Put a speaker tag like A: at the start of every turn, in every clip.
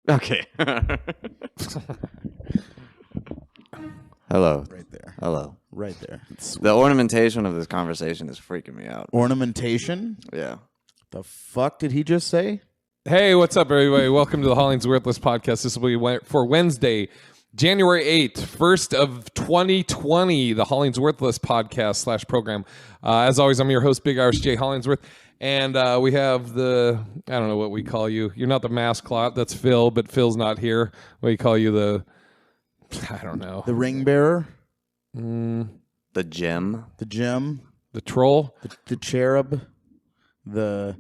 A: Okay. Hello.
B: Right there.
A: Hello.
B: Right there.
A: The ornamentation of this conversation is freaking me out.
B: Ornamentation?
A: Yeah.
B: The fuck did he just say?
C: Hey, what's up, everybody? Welcome to the HollingsWorthless podcast. This will be for Wednesday, January 8th, 1st of 2020, the HollingsWorthless podcast / program. As always, I'm your host, Big Irish J. Hollingsworth, and we have the, I don't know what we call you. You're not the mascot. That's Phil, but Phil's not here. We call you the, I don't know.
B: The ring bearer?
A: The gem.
B: The gem?
C: The troll?
B: The cherub? The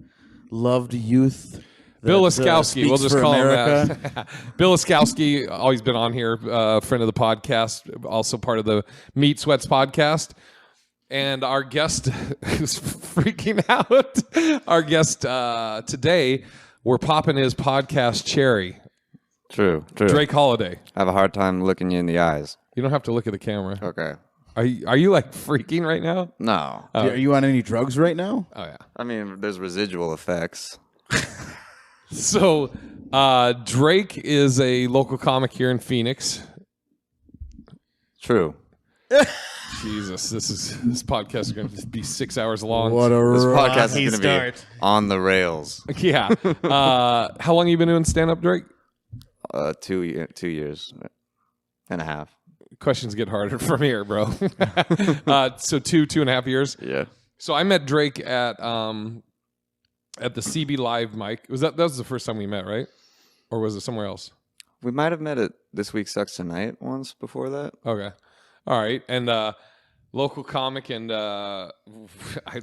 B: loved youth?
C: Bill Laskowski, we'll just call him
B: America.
C: that. Bill Laskowski, always been on here, friend of the podcast, also part of the Meat Sweats podcast. And our guest is freaking out. Our guest today, we're popping his podcast cherry.
A: True.
C: Drake Holliday.
A: I have a hard time looking you in the eyes.
C: You don't have to look at the camera.
A: Okay.
C: Are you like freaking right now?
A: No.
C: Oh.
B: Are you on any drugs right now?
C: Oh, yeah.
A: I mean, there's residual effects.
C: So Drake is a local comic here in Phoenix.
A: True.
C: Jesus, this podcast is going to be 6 hours long.
B: What a
A: This podcast
B: rocky
A: is going to be on the rails.
C: Yeah. How long have you been doing stand-up, Drake?
A: 2 years and a half.
C: Questions get harder from here, bro. So 2.5 years.
A: Yeah.
C: So I met Drake at the CB Live mic. That was the first time we met, right? Or was it somewhere else?
A: We might have met at This Week Sucks Tonight once before that.
C: Okay. All right. And local comic and I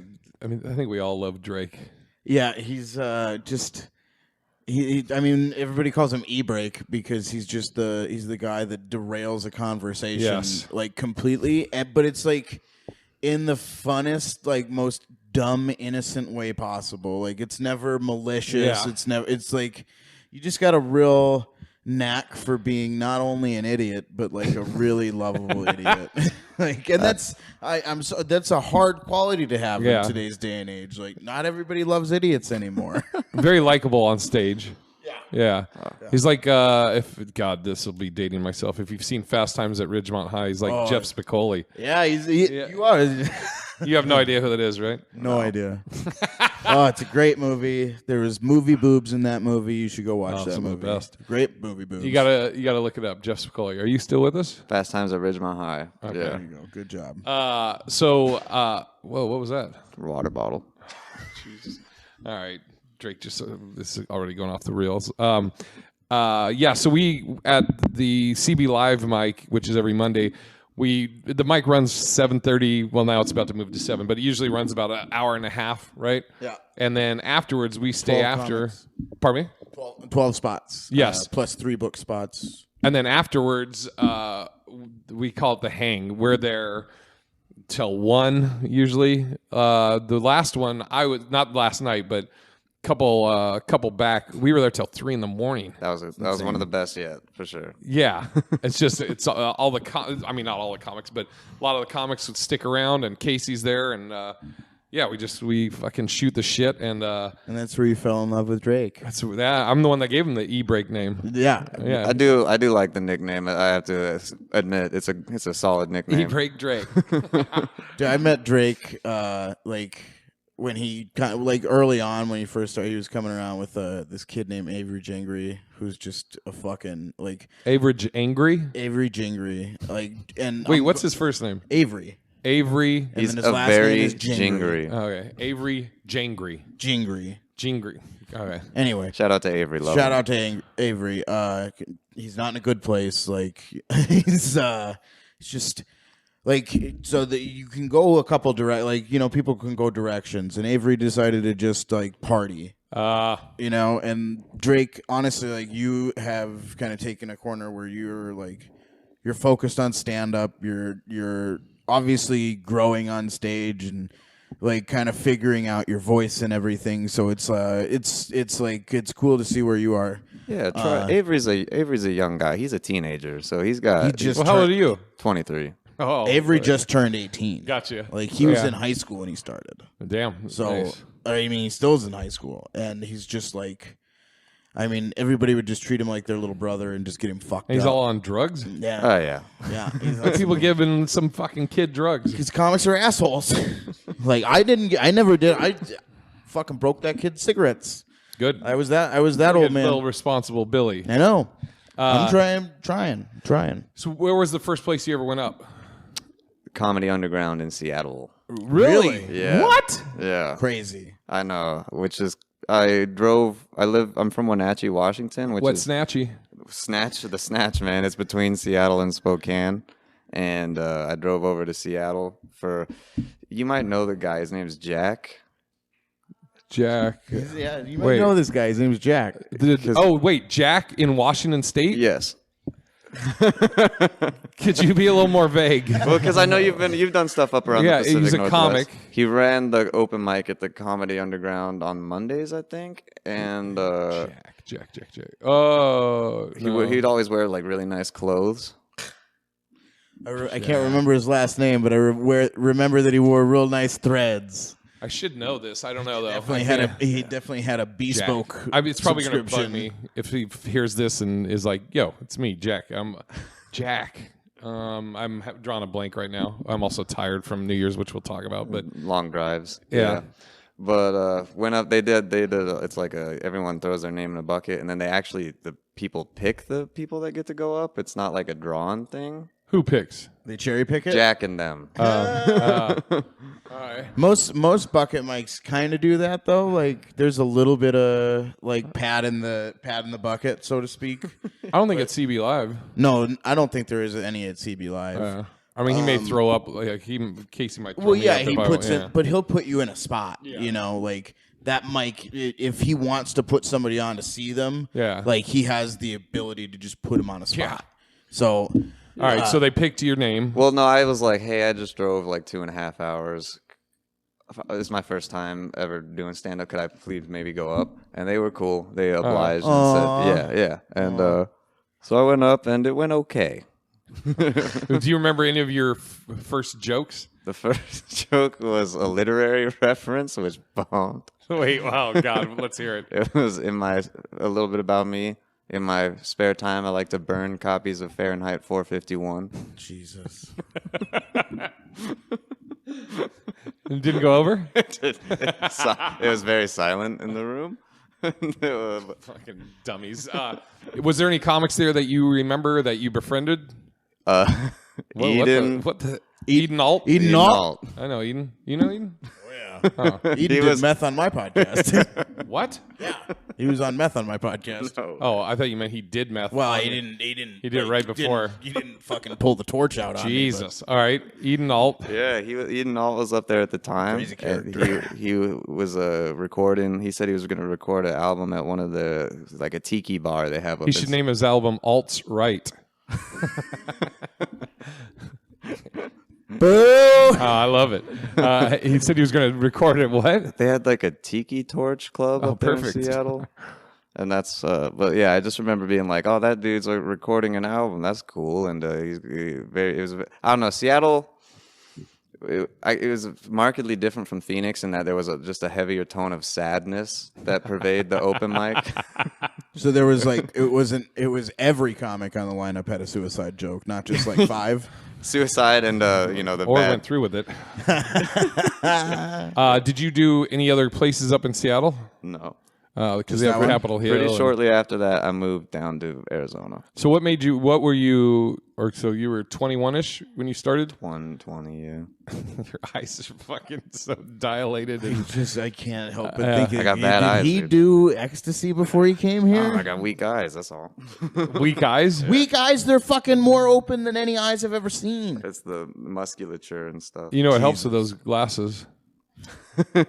C: think we all love Drake.
B: Yeah, he's just... I mean, everybody calls him E-Break because he's the guy that derails a conversation,
C: Yes.
B: like completely. But it's like in the funnest, like most dumb, innocent way possible. Like it's never malicious.
C: Yeah.
B: It's like you just got a real knack for being not only an idiot but like a really lovable idiot. Like, and that's a hard quality to have
C: Yeah.
B: in today's day and age. Like, not everybody loves idiots anymore.
C: Very likable on stage. Yeah. He's like, this will be dating myself. If you've seen Fast Times at Ridgemont High, he's like Jeff Spicoli.
B: Yeah, you are.
C: You have no idea who that is, right?
B: No idea. Oh, it's a great movie. There was movie boobs in that movie. You should go watch that
C: some of
B: movie.
C: the best.
B: Great movie boobs.
C: You gotta look it up. Jeff Spicoli. Are you still with us?
A: Fast Times at Ridgemont High.
C: Okay.
A: Yeah.
B: There you go. Good job.
C: Whoa, what was that?
A: Water bottle.
C: Jesus. All right, Drake. Just this is already going off the rails. Yeah. So we at the CB Live mic, which is every Monday. The mic runs 7:30. Well, now it's about to move to 7, but it usually runs about an hour and a half, right?
B: Yeah.
C: And then afterwards, we stay
B: 12
C: after.
B: comics.
C: Pardon me.
B: 12 spots.
C: Yes.
B: Plus 3 book spots.
C: And then afterwards, we call it the hang. We're there till 1 usually. The last one, I was not last night, but couple back. We were there till 3 a.m.
A: That was one of the best yet, for sure.
C: Yeah, it's all the. I mean, not all the comics, but a lot of the comics would stick around, and Casey's there, and yeah, we fucking shoot the shit, and
B: that's where you fell in love with Drake.
C: I'm the one that gave him the E-Break name.
B: Yeah.
C: Yeah,
A: I do like the nickname. I have to admit it's a solid nickname.
C: E-Break Drake.
B: Dude, I met Drake like when he kind of like early on when he first started. He was coming around with this kid named Avery Jingry, who's just a fucking like
C: Average Angry.
B: Avery Jingry. Like, and
C: Wait, what's his first name?
B: Avery?
C: Avery.
B: And
A: He's
B: then his
A: a
B: last name
A: very
B: is
A: jingry.
C: Okay, Avery Jangry.
B: Jingry.
C: Okay.
B: Anyway,
A: Shout out to Avery. Love
B: shout
A: him.
B: out to Avery. He's not in a good place. Like he's just like so that you can go a couple people can go directions, and Avery decided to just like party. And Drake, honestly, like you have kind of taken a corner where you're focused on stand up. You're obviously growing on stage and like kind of figuring out your voice and everything. So it's cool to see where you are.
A: Yeah, Avery's a young guy. He's a teenager, so he's got.
C: How old are you?
A: 23.
C: Oh,
B: Avery just turned 18.
C: Gotcha.
B: Like he was in high school when he started.
C: Damn.
B: So
C: nice.
B: I mean, he still is in high school, and he's just like, I mean, everybody would just treat him like their little brother and just get him fucked
C: And he's
B: up.
C: all on drugs.
B: Yeah.
A: Oh yeah.
B: Yeah.
C: Like people giving some fucking kid drugs.
B: Because comics are assholes. Like I never did. I fucking broke that kid's cigarettes.
C: Good.
B: I was that old man.
C: Little responsible Billy.
B: I know. I'm trying.
C: So where was the first place you ever went up?
A: Comedy Underground in Seattle.
B: Really?
A: Yeah.
C: What?
A: Yeah.
B: Crazy.
A: I know. I'm from Wenatchee, Washington, which
C: What's
A: is
C: Snatchy?
A: Snatch, man. It's between Seattle and Spokane. And I drove over to Seattle you might know the guy. His name's Jack.
C: Jack.
B: Yeah, you might
C: Wait.
B: know this guy. His name's Jack.
C: Wait, Jack in Washington State?
A: Yes.
C: Could you be a little more vague?
A: Well, because I know you've done stuff up around
C: Yeah,
A: the Pacific
C: he's a
A: Northwest.
C: comic.
A: He ran the open mic at the Comedy Underground on Mondays, I think, and
C: Jack. Oh,
A: he'd always wear like really nice clothes.
B: I can't remember his last name, but I remember that he wore real nice threads.
C: I should know this. I don't know though.
B: He definitely had a bespoke.
C: It's probably going to bug
B: subscription.
C: me if he hears this and is like, "Yo, it's me, Jack. I'm Jack." I'm drawing a blank right now. I'm also tired from New Year's, which we'll talk about. But
A: Long drives.
C: Yeah.
A: But went up. They did. It's like everyone throws their name in a bucket, and then the people pick the people that get to go up. It's not like a drawn thing.
C: who picks?
B: They cherry pick it.
A: Jack and them.
C: All right.
B: Most bucket mics kind of do that though. Like there's a little bit of like pad in the bucket, so to speak.
C: I don't think it's CB Live.
B: No, I don't think there is any at CB Live.
C: I mean, he may throw up. Like Casey might. Throw
B: Well,
C: me
B: yeah,
C: up
B: he
C: if I-
B: puts
C: yeah.
B: it, but he'll put you in a spot. You know, like that mic. If he wants to put somebody on to see them,
C: Yeah.
B: like he has the ability to just put him on a spot.
C: Yeah.
B: So,
C: All right, so they picked your name.
A: Well, no, I was like, hey, I just drove like 2.5 hours. This is my first time ever doing stand up. Could I please maybe go up? And they were cool. They obliged and said, yeah. And so I went up and it went okay.
C: Do you remember any of your first jokes?
A: The first joke was a literary reference, which bombed.
C: Wait, wow, God, let's hear it.
A: It was a little bit about me. In my spare time, I like to burn copies of Fahrenheit 451.
B: Jesus.
C: It didn't go over?
A: It was very silent in the room.
C: Fucking dummies. Was there any comics there that you remember that you befriended?
A: Eden.
C: What the? Eden Alt?
B: Eden Alt?
C: I know Eden. You know Eden?
B: Eden did meth on my podcast.
C: What?
B: Yeah, he was on meth on my podcast.
C: Oh, I thought you meant he did meth.
B: Well, he didn't.
C: He did it right before.
B: He didn't fucking pull the torch out on me,
C: Jesus. All right. Eden Alt.
A: Yeah, Eden Alt was up there at the time.
B: Crazy
A: and
B: character.
A: he was recording. He said he was going to record an album at one of a tiki bar they have up.
C: He should name his album Alt's Right.
B: Boo!
C: I love it. He said he was going to record it. What?
A: They had like a tiki torch club up there
C: perfect.
A: in Seattle. And that's, but yeah, I just remember being like, oh, that dude's like recording an album. That's cool. And I don't know, Seattle, it was markedly different from Phoenix in that there was just a heavier tone of sadness that pervaded the open mic.
B: So there was like it was every comic on the lineup had a suicide joke, not just like 5.
A: Suicide and, the
C: Or
A: bad.
C: went through with it. Did you do any other places up in Seattle?
A: No.
C: Because they have
B: that one?
C: Capitol Hill.
A: Pretty
C: and-
A: shortly after that, I moved down to Arizona.
C: So so you were 21-ish when you started?
A: 120, yeah.
C: Your eyes are fucking so dilated. And,
B: I can't help but think.
A: I got bad
B: did
A: eyes,
B: he
A: dude.
B: do ecstasy before he came here?
A: I got weak eyes, that's all.
C: weak eyes?
B: Weak eyes, they're fucking more open than any eyes I've ever seen.
A: It's the musculature and stuff.
C: You know, it helps with those glasses.
A: You're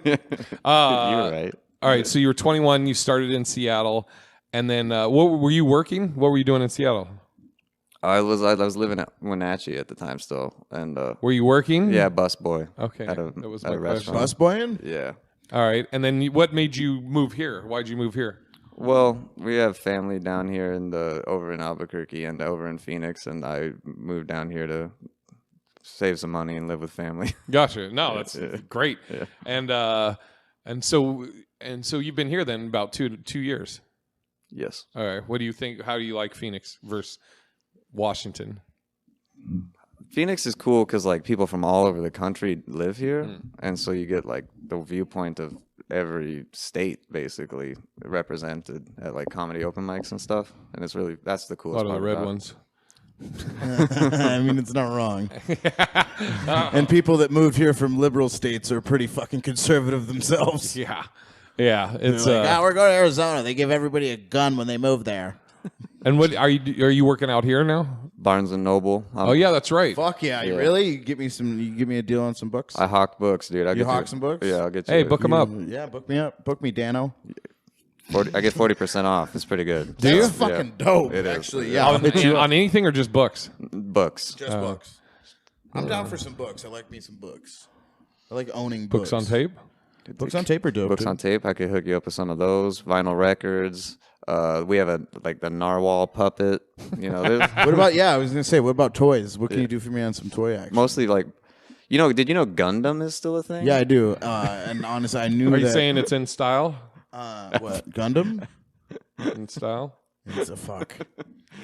A: right.
C: All right, so you were 21, you started in Seattle, and then what were you working? What were you doing in Seattle?
A: I was living at Wenatchee at the time still, and
C: Were you working?
A: yeah, busboy.
C: Okay,
A: at a,
C: that was
A: at
C: my
A: a
C: question.
A: restaurant.
B: Busboying?
A: Yeah.
C: All right, and then what made you move here? Why'd you move here?
A: Well, we have family down here over in Albuquerque and over in Phoenix, and I moved down here to save some money and live with family.
C: Gotcha. No, that's great.
A: Yeah.
C: And so you've been here then about two years.
A: Yes.
C: All right. What do you think? How do you like Phoenix versus Washington?
A: Phoenix is cool because like people from all over the country live here, and so you get like the viewpoint of every state basically represented at like comedy open mics and stuff, and that's the
C: A
A: coolest
C: lot of
A: part
C: the red
A: about it.
C: ones.
B: I mean, it's not wrong. And people that moved here from liberal states are pretty fucking conservative themselves.
C: Yeah. Yeah. It's
B: They're like, we're going to Arizona. They give everybody a gun when they move there.
C: And what are you working out here now?
A: Barnes and Noble.
C: Oh yeah, that's right.
B: Fuck yeah, you really? You give me a deal on some books?
A: I hawk books, dude.
B: You hawk some books?
A: Yeah, I'll get you.
C: Hey, book them up.
B: Yeah, book me up. Book me, Dano.
A: 40, I get 40% off. It's pretty good.
C: Do you?
B: That's fucking dope.
A: It is.
B: Actually, yeah.
C: On anything or just books?
A: Books.
B: Just books. I'm down for some books. I like me some books. I like owning books.
C: Books on tape?
B: Books on tape are dope.
A: Books
B: dude.
A: on tape. I could hook you up with some of those. Vinyl records. We have the narwhal puppet. You know, there's
B: What about, I was going to say, what about toys? What can you do for me on some toy action?
A: mostly like, did you know Gundam is still a thing?
B: Yeah, I do. And honestly, I knew
C: Are
B: that.
C: you saying it's in style?
B: What? Gundam?
C: In style?
B: It's a fuck.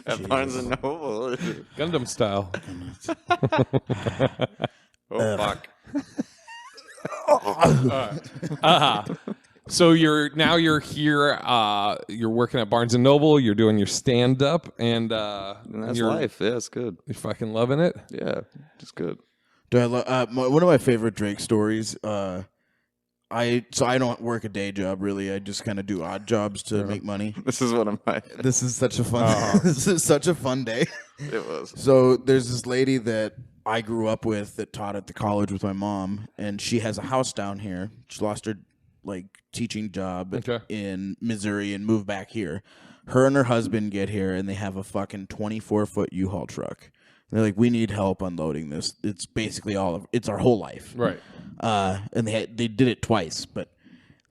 A: At Barnes and Noble.
C: Gundam style.
A: Oh fuck.
C: So you're here. You're working at Barnes and Noble. You're doing your stand up, and
A: And that's
C: you're,
A: life. Yeah, it's good.
C: You're fucking loving it.
A: Yeah, it's good.
B: One of my favorite Drake stories. I don't work a day job really. I just kind of do odd jobs to make money.
A: This is one of my.
B: This is such a fun. This is such a fun day.
A: It was.
B: So there's this lady that I grew up with that taught at the college with my mom, and she has a house down here. She lost her teaching job in Missouri and moved back here. Her and her husband get here, and they have a fucking 24-foot U-Haul truck. They're like, we need help unloading this. It's basically it's our whole life.
C: Right.
B: And they did it twice, but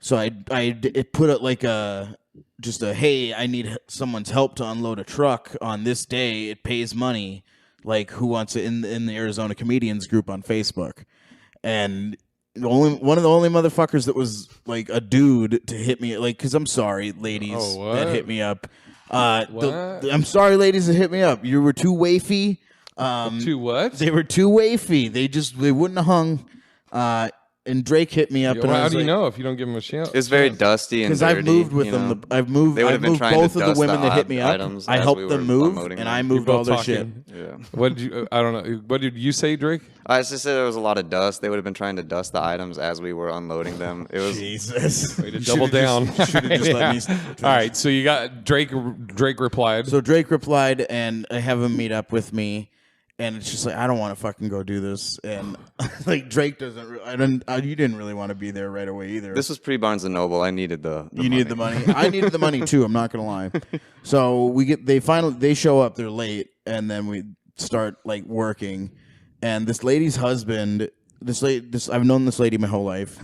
B: so it put it like hey, I need someone's help to unload a truck on this day. It pays money. Like, who wants it in the Arizona Comedians group on Facebook? And one of the only motherfuckers that was like a dude to hit me, like, because I'm sorry, ladies that hit me up. I'm sorry, ladies that hit me up. You were too wafy.
C: Too what?
B: They were too wafy. They wouldn't have hung. And Drake hit me up.
C: Well,
B: and I
C: how
B: was
C: do you
B: like,
C: know if you don't give him a shot?
A: It's very dusty and
B: because
A: dirty.
B: I've moved with
A: you
B: them.
A: know?
B: I've moved.
A: They would
B: I've
A: have been
B: moved
A: trying
B: both
A: to
B: of the
A: dust
B: women
A: the
B: that hit me up.
A: items
B: I
A: as
B: helped
A: we
B: them
A: were
B: move,
A: unloading
B: and
A: them.
B: I moved all their shit.
A: Yeah.
C: What did you? I don't know. What did you say, Drake?
A: I just said there was a lot of dust. They would have been trying to dust the items as we were unloading them. It was
B: Jesus.
C: Way to double down.
B: Should have just let me.
C: All right. So you got Drake. Drake replied.
B: So Drake replied, and I have him meet up with me. And it's just like, I don't want to fucking go do this. And like Drake doesn't. You didn't really want to be there right away either.
A: this was pre Barnes and Noble. I needed the
B: You needed the money. I needed the money too. I'm not gonna lie. So they show up. They're late, and then we start like working. And this lady's husband, I've known this lady my whole life.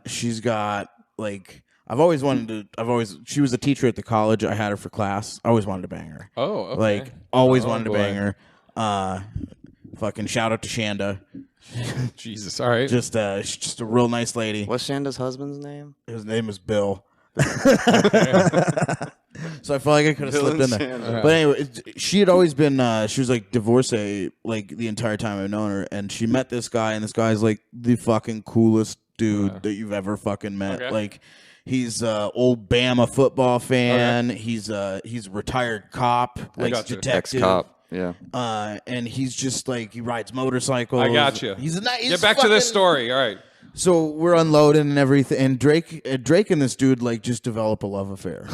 B: She's got like. She was a teacher at the college. I had her for class. I always wanted to bang her.
C: Oh, okay.
B: Like, always wanted to
C: boy.
B: bang her. Fucking shout out to Shanda.
C: Jesus. All right.
B: She's just a real nice lady.
A: What's Shanda's husband's name?
B: His name is Bill. So I felt like I could have
A: Bill
B: slipped in
A: and
B: there.
A: Shanda.
B: But anyway, she had always been, she was like divorcee like the entire time I've known her. And she met this guy, and this guy's like the fucking coolest dude that you've ever fucking met.
C: Okay.
B: Like, he's old Bama football fan. Okay. He's a retired cop, like
C: gotcha.
B: detective.
A: Ex-cop. Yeah.
B: And he's just like, he rides motorcycles.
C: I got you.
B: He's a nice.
C: Get back to this story. All right.
B: So we're unloading and everything, and Drake and this dude like just develop a love affair.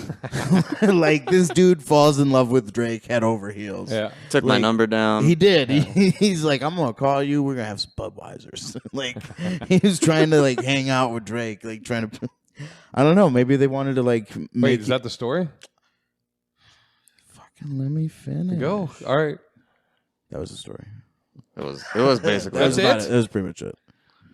B: Like, this dude falls in love with Drake head over heels.
C: Yeah.
A: Took my number down.
B: He did. He's like, I'm gonna call you. We're gonna have some Budweisers. Like, he was trying to like hang out with Drake, like trying to. I don't know. Maybe they wanted to like make.
C: Wait, is that the story?
B: Fucking let me finish.
C: Go. All right.
B: That was the story.
A: It was basically.
B: That was
C: That's
B: about
C: it?
B: it. That was pretty much it.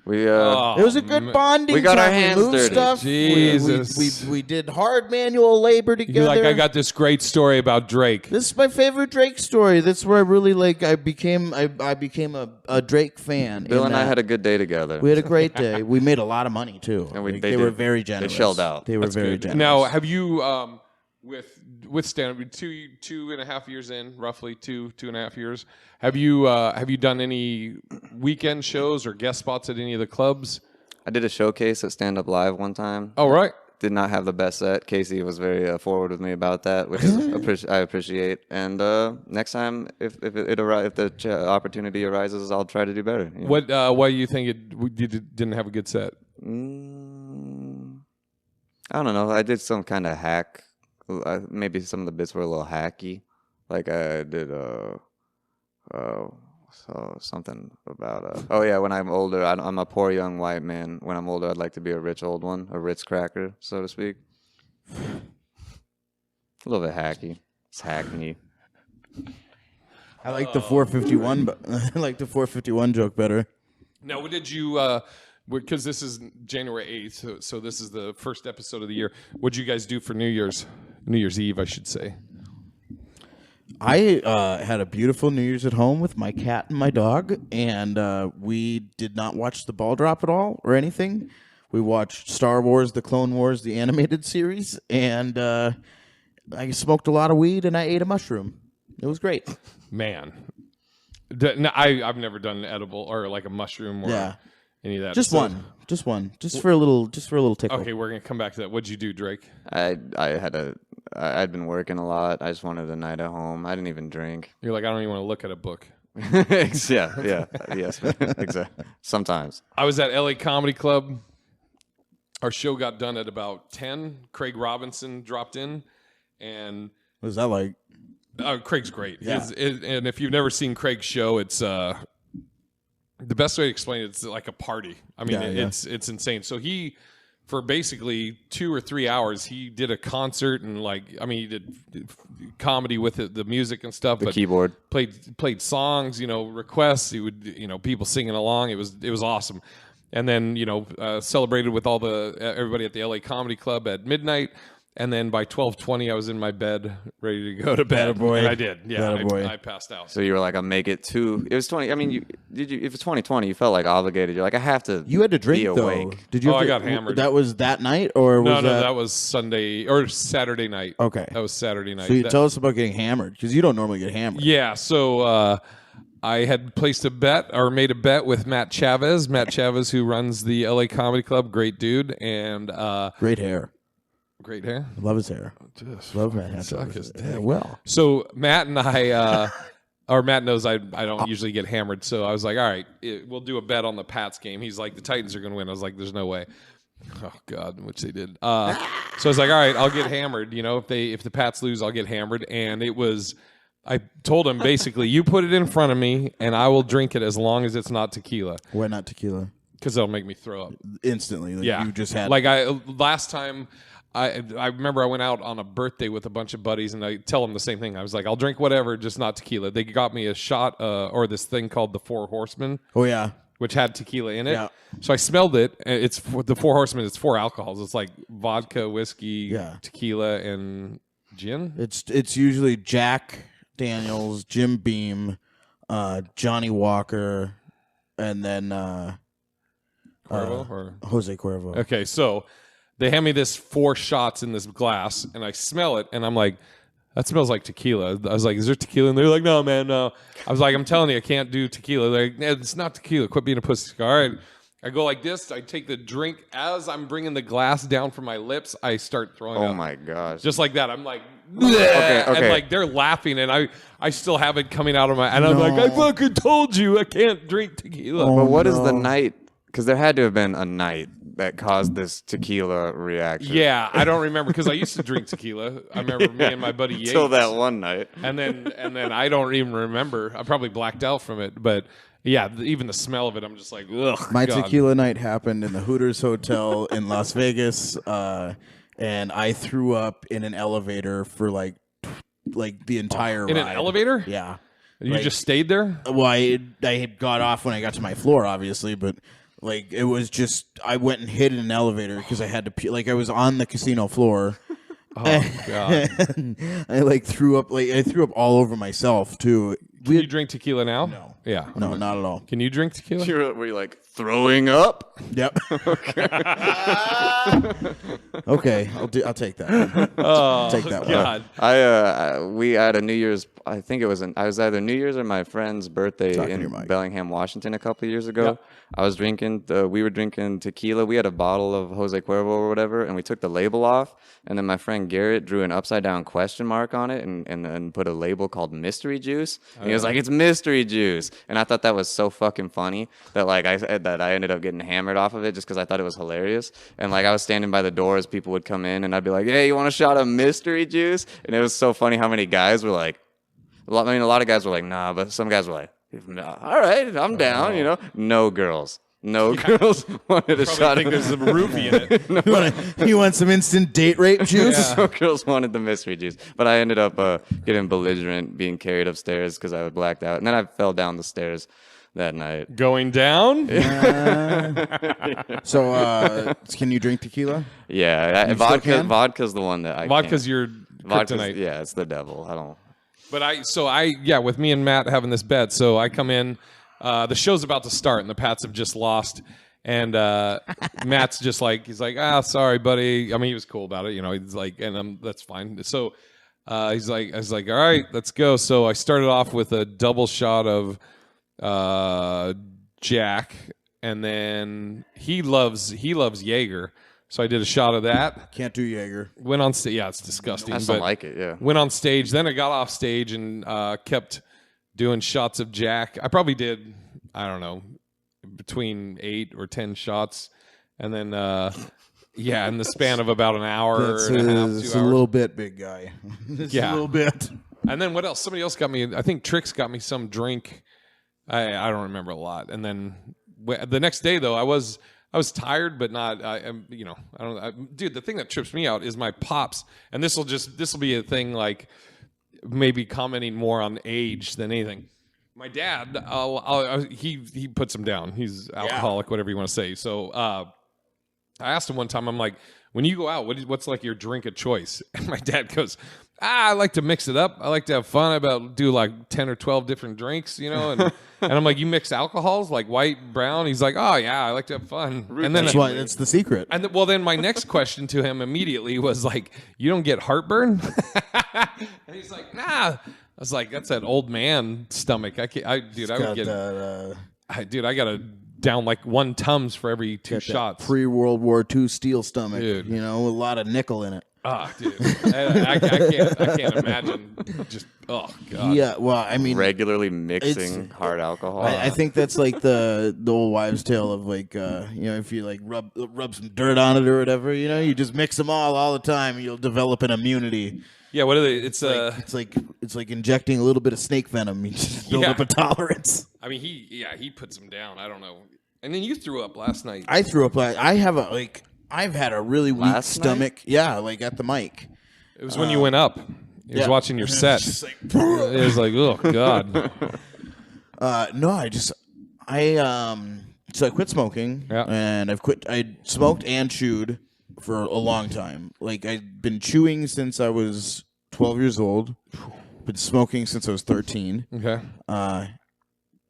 A: We
B: It was a good bonding.
A: We got our
B: time.
A: hands
B: moved
A: dirty.
B: Stuff.
C: Jesus.
B: We did hard manual labor together.
C: You're like, I got this great story about Drake.
B: This is my favorite Drake story. That's where I really like. I became a Drake fan.
A: Bill and I had a good day together.
B: We had a great day. We made a lot of money too.
A: And
B: Like,
A: they
B: they were
A: did.
B: very generous.
A: They shelled out.
B: They were very generous.
C: Now, have you with stand up, 2.5 years in, roughly 2.5 years. Have you done any weekend shows or guest spots at any of the clubs?
A: I did a showcase at Stand Up Live one time.
C: Oh, right.
A: Did not have the best set. Casey was very forward with me about that, which is I appreciate. And next time, if the opportunity arises, I'll try to do better. You know?
C: Why do you think you didn't have a good set?
A: I don't know. I did some kind of hack. Maybe some of the bits were a little hacky. Like I did something about when I'm older, I'm a poor young white man. When I'm older, I'd like to be a rich old one, a Ritz cracker, so to speak. A little bit hacky. It's hackney.
B: I like the 451, but I like the 451 joke better.
C: Now, what did you? Because this is January 8th, so this is the first episode of the year. What did you guys do for New Year's Eve, I should say?
B: I had a beautiful New Year's at home with my cat and my dog, and we did not watch the ball drop at all or anything. We watched Star Wars, The Clone Wars, the animated series, and I smoked a lot of weed and I ate a mushroom. It was great.
C: Man, I've never done an edible or like a mushroom or any of that.
B: Just one, just for a little tickle.
C: Okay, we're gonna come back to that. What'd you do, Drake?
A: I'd been working a lot. I just wanted a night at home. I didn't even drink.
C: You're like, I don't even want to look at a book.
A: Yes, exactly. Sometimes.
C: I was at LA Comedy Club. Our show got done at about 10. Craig Robinson dropped in, and
B: what was that like?
C: Craig's great.
B: Yeah.
C: And if you've never seen Craig's show, it's the best way to explain it's like a party. I mean, it's insane. So he, for basically 2 or 3 hours, he did a concert and he did comedy with it, the music and stuff.
A: The keyboard.
C: Played songs, requests. He would, people singing along. It was awesome. And then, celebrated with everybody at the LA Comedy Club at midnight. And then by 12:20, I was in my bed, ready to go to bed.
B: Boy.
C: And I did. Yeah,
B: boy.
C: I passed out.
A: So you were like, I'll make it to. It was 20. I mean, if it's 2020, you felt like obligated. You're like, I have to.
B: You had to drink
A: be
B: though.
A: awake.
B: Did you?
C: I got hammered.
B: That was that night, or was
C: No, that was Sunday or Saturday night.
B: Okay,
C: that was Saturday night.
B: So you tell us about getting hammered because you don't normally get hammered.
C: Yeah, so I had placed a bet or made a bet with Matt Chavez. Matt Chavez, who runs the LA Comedy Club, great dude, and
B: great hair.
C: Great hair.
B: Love his hair. Love Matt.
C: Suck his dick.
B: Well,
C: so Matt and I, or Matt knows I don't usually get hammered. So I was like, all right, we'll do a bet on the Pats game. He's like, the Titans are going to win. I was like, there's no way. Oh God, which they did. So I was like, all right, I'll get hammered. If the Pats lose, I'll get hammered. And I told him basically, you put it in front of me, and I will drink it as long as it's not tequila.
B: Why not tequila?
C: Because it'll make me throw up
B: instantly. You just had
C: last time. I remember I went out on a birthday with a bunch of buddies, and I tell them the same thing. I was like, I'll drink whatever, just not tequila. They got me a shot or this thing called the Four Horsemen.
B: Oh, yeah.
C: Which had tequila in it.
B: Yeah.
C: So I smelled it. It's the Four Horsemen. It's 4 alcohols. It's like vodka, whiskey, tequila, and gin.
B: It's usually Jack Daniels, Jim Beam, Johnny Walker, and then
C: Cuervo or
B: Jose Cuervo.
C: Okay, so they hand me this 4 shots in this glass, and I smell it, and I'm like, that smells like tequila. I was like, is there tequila? And they're like, no, man, no. I was like, I'm telling you, I can't do tequila. They're like, it's not tequila. Quit being a pussy. All right. I go like this. I take the drink. As I'm bringing the glass down from my lips, I start throwing up.
A: Oh, my gosh.
C: Just like that. I'm like,
A: okay.
C: And they're laughing, and I still have it coming out of my, and I'm like, I fucking told you I can't drink tequila.
A: But what is the night? Because there had to have been a night that caused this tequila reaction.
C: Yeah, I don't remember because I used to drink tequila. I remember me and my buddy Yates.
A: Until that one night.
C: And then I don't even remember. I probably blacked out from it. But yeah, even the smell of it, I'm just like, ugh.
B: My
C: God.
B: tequila night happened in the Hooters Hotel in Las Vegas, and I threw up in an elevator for like the entire ride.
C: In an elevator?
B: Yeah.
C: You just stayed there?
B: Well, I got off when I got to my floor, obviously, but it was just I went and hid in an elevator because I had to pee. I was on the casino floor.
C: Oh God!
B: I threw up. I threw up all over myself too.
C: Can you drink tequila now?
B: No.
C: Yeah.
B: No, not at all.
C: Can you drink tequila?
A: Were you like throwing up?
B: Yep. Okay, I'll take that.
C: Oh,
B: Take that one.
C: God.
A: We had a New Year's. I think it was I was either New Year's or my friend's birthday
B: Talk in
A: in
B: your mic.
A: Bellingham, Washington, a couple of years ago.
C: Yep.
A: I was drinking. We were drinking tequila. We had a bottle of Jose Cuervo or whatever, and we took the label off. And then my friend Garrett drew an upside down question mark on it, and put a label called mystery juice. And he was like, "It's mystery juice." And I thought that was so fucking funny that like I ended up getting hammered off of it just because I thought it was hilarious. And like I was standing by the door as people would come in, and I'd be like, "Hey, you want a shot of mystery juice?" And it was so funny how many guys were like, a lot of guys were like, "Nah," but some guys were like, "All right, I'm down." You know, no girls. No girls wanted a shot.
C: I think there's some roofie in it.
B: You want some instant date rape juice?
A: No girls wanted the mystery juice. But I ended up getting belligerent, being carried upstairs because I was blacked out. And then I fell down the stairs that night.
C: Going down?
B: So, can you drink tequila?
A: Yeah, vodka's the one that I
C: Vodka's
A: can't.
C: your kryptonite.
A: Yeah, it's the devil. I don't.
C: But with me and Matt having this bet, so I come in, the show's about to start, and the Pats have just lost, and Matt's just like, he's like, sorry, buddy. I mean, he was cool about it, you know. He's like, and that's fine. So he's like, I was like, all right, let's go. So I started off with a double shot of Jack, and then he loves Jaeger. So I did a shot of that.
B: Can't do Jaeger.
C: Went on stage. Yeah, it's disgusting.
A: I still
C: but
A: like it. Yeah.
C: went on stage. Then I got off stage and kept doing shots of Jack. I probably did, I don't know, between 8 or 10 shots. And then, in the span of about an hour and a half, 2 hours.
B: A little bit, big guy.
C: Yeah.
B: A little bit.
C: And then what else? Somebody else got me, I think Trix got me some drink. I don't remember a lot. And then the next day, though, I was tired, but not. Dude, the thing that trips me out is my pops, and this will be a thing like maybe commenting more on age than anything. My dad, he puts him down. He's alcoholic, whatever you want to say. So I asked him one time. I'm like, when you go out, what's like your drink of choice? And my dad goes, I like to mix it up. I like to have fun. Do like 10 or 12 different drinks, you know. And and I'm like, you mix alcohols like white, brown? He's like, oh yeah, I like to have fun. And then
B: That's the secret.
C: And then my next question to him immediately was like, you don't get heartburn? And he's like, nah. I was like, that's that old man stomach. I would get. I got to down like 1 Tums for every 2 shots.
B: Pre-World War II steel stomach,
C: Dude.
B: You know, a lot of nickel in it.
C: Dude, I can't imagine. Just God.
B: Yeah, well, I mean,
A: Regularly mixing hard alcohol.
B: I think that's like the old wives' tale of like, if you like rub some dirt on it or whatever, you know, you just mix them all the time, and you'll develop an immunity.
C: Yeah, what are they? It's
B: like injecting a little bit of snake venom. You just build up a tolerance.
C: I mean, he puts them down. I don't know. And then you threw up last night.
B: I threw up. I've had a really weak
A: Last
B: stomach.
A: night?
B: Yeah, like at the mic.
C: It was when you went up. He was watching your set.
B: Just like,
C: It was like, oh God.
B: no, so I quit smoking, and I smoked and chewed for a long time. Like, I've been chewing since I was 12 years old, been smoking since I was 13.
C: Okay.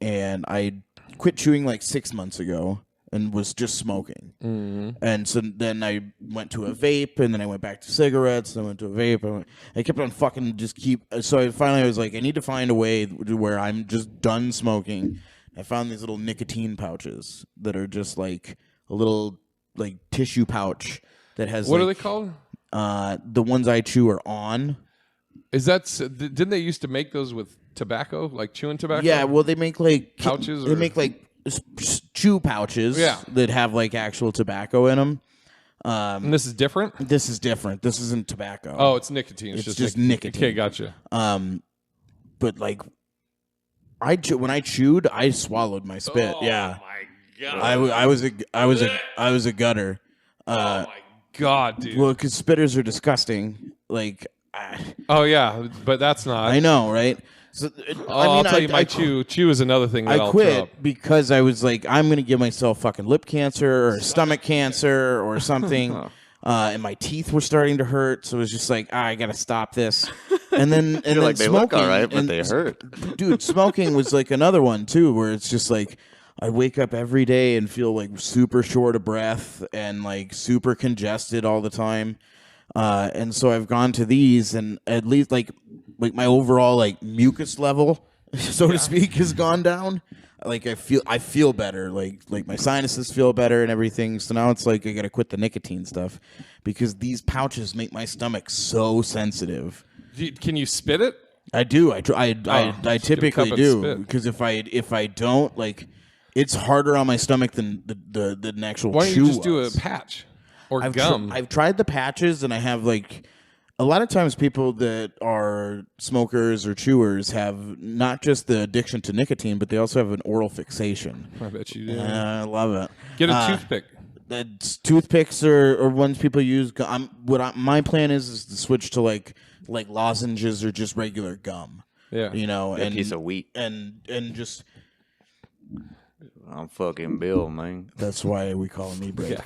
B: And I quit chewing like 6 months ago and was just smoking.
C: Mm-hmm.
B: And so then I went to a vape, and then I went back to cigarettes, and I went to a vape. I kept on so I was like, I need to find a way where I'm just done smoking. I found these little nicotine pouches that are just like a little like tissue pouch that has
C: What are they called?
B: The ones I chew are On.
C: Is that didn't they used to make those with tobacco, like chewing tobacco?
B: Yeah, well, they make like
C: Pouches
B: They
C: or-
B: make like chew pouches that have like actual tobacco in them.
C: And this is different?
B: This is different. This isn't tobacco.
C: Oh, it's nicotine.
B: It's just nicotine.
C: Okay, gotcha.
B: But like, when I chewed, I swallowed my spit.
C: Oh
B: yeah,
C: my God.
B: I was a gutter.
C: Oh my God, dude.
B: Well, because spitters are disgusting. Like,
C: Oh yeah, but that's not.
B: I know, right? So,
C: I'll tell you, my chew is another thing that
B: I
C: I'll throw up.
B: quit because I was like, I'm gonna give myself fucking lip cancer or stomach cancer or something. And my teeth were starting to hurt, so it was just like, I gotta stop this.
A: You're like, they look all right, but they hurt.
B: Dude, smoking was like another one too, where it's just like I wake up every day and feel like super short of breath and like super congested all the time. And so I've gone to these, and at least like my overall like mucus level, so to speak, has gone down. Like I feel better. Like my sinuses feel better and everything. So now it's like I gotta quit the nicotine stuff because these pouches make my stomach so sensitive.
C: Can you spit it?
B: I do. I typically do,
C: spit.
B: because if I don't, like, it's harder on my stomach than the actual.
C: Why don't
B: chew
C: you just do a
B: was.
C: patch or
B: I've
C: gum?
B: I've tried the patches, and I have like a lot of times people that are smokers or chewers have not just the addiction to nicotine, but they also have an oral fixation.
C: I bet you do.
B: I love it.
C: Get a toothpick.
B: Toothpicks are ones people use. My plan is to switch to like lozenges or just regular gum.
C: Yeah,
B: you know,
A: A piece of wheat.
B: and just.
A: I'm fucking Bill, man.
B: That's why we call him E-Break.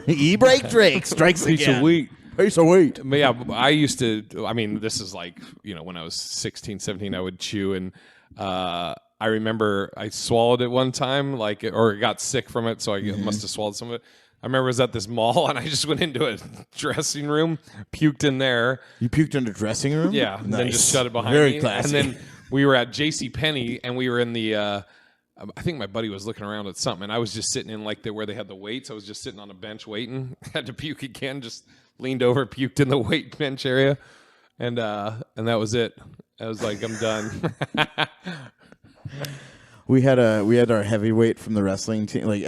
B: E-Break Drake strikes
C: piece
B: again.
C: of wheat.
B: Piece of wheat.
C: But yeah, I used to, I mean, this is like, when I was 16, 17, I would chew. And I remember I swallowed it one time, or got sick from it. So I must have swallowed some of it. I remember I was at this mall and I just went into a dressing room, puked in there.
B: You puked in a dressing room?
C: Yeah. And
B: Nice.
C: then just shut it behind
B: Very
C: me.
B: classy.
C: And then we were at JCPenney and we were in the, I think my buddy was looking around at something, and I was just sitting in where they had the weights. I was just sitting on a bench waiting. Had to puke again. Just leaned over, puked in the weight bench area, and that was it. I was like, I'm done.
B: We had our heavyweight from the wrestling team. Like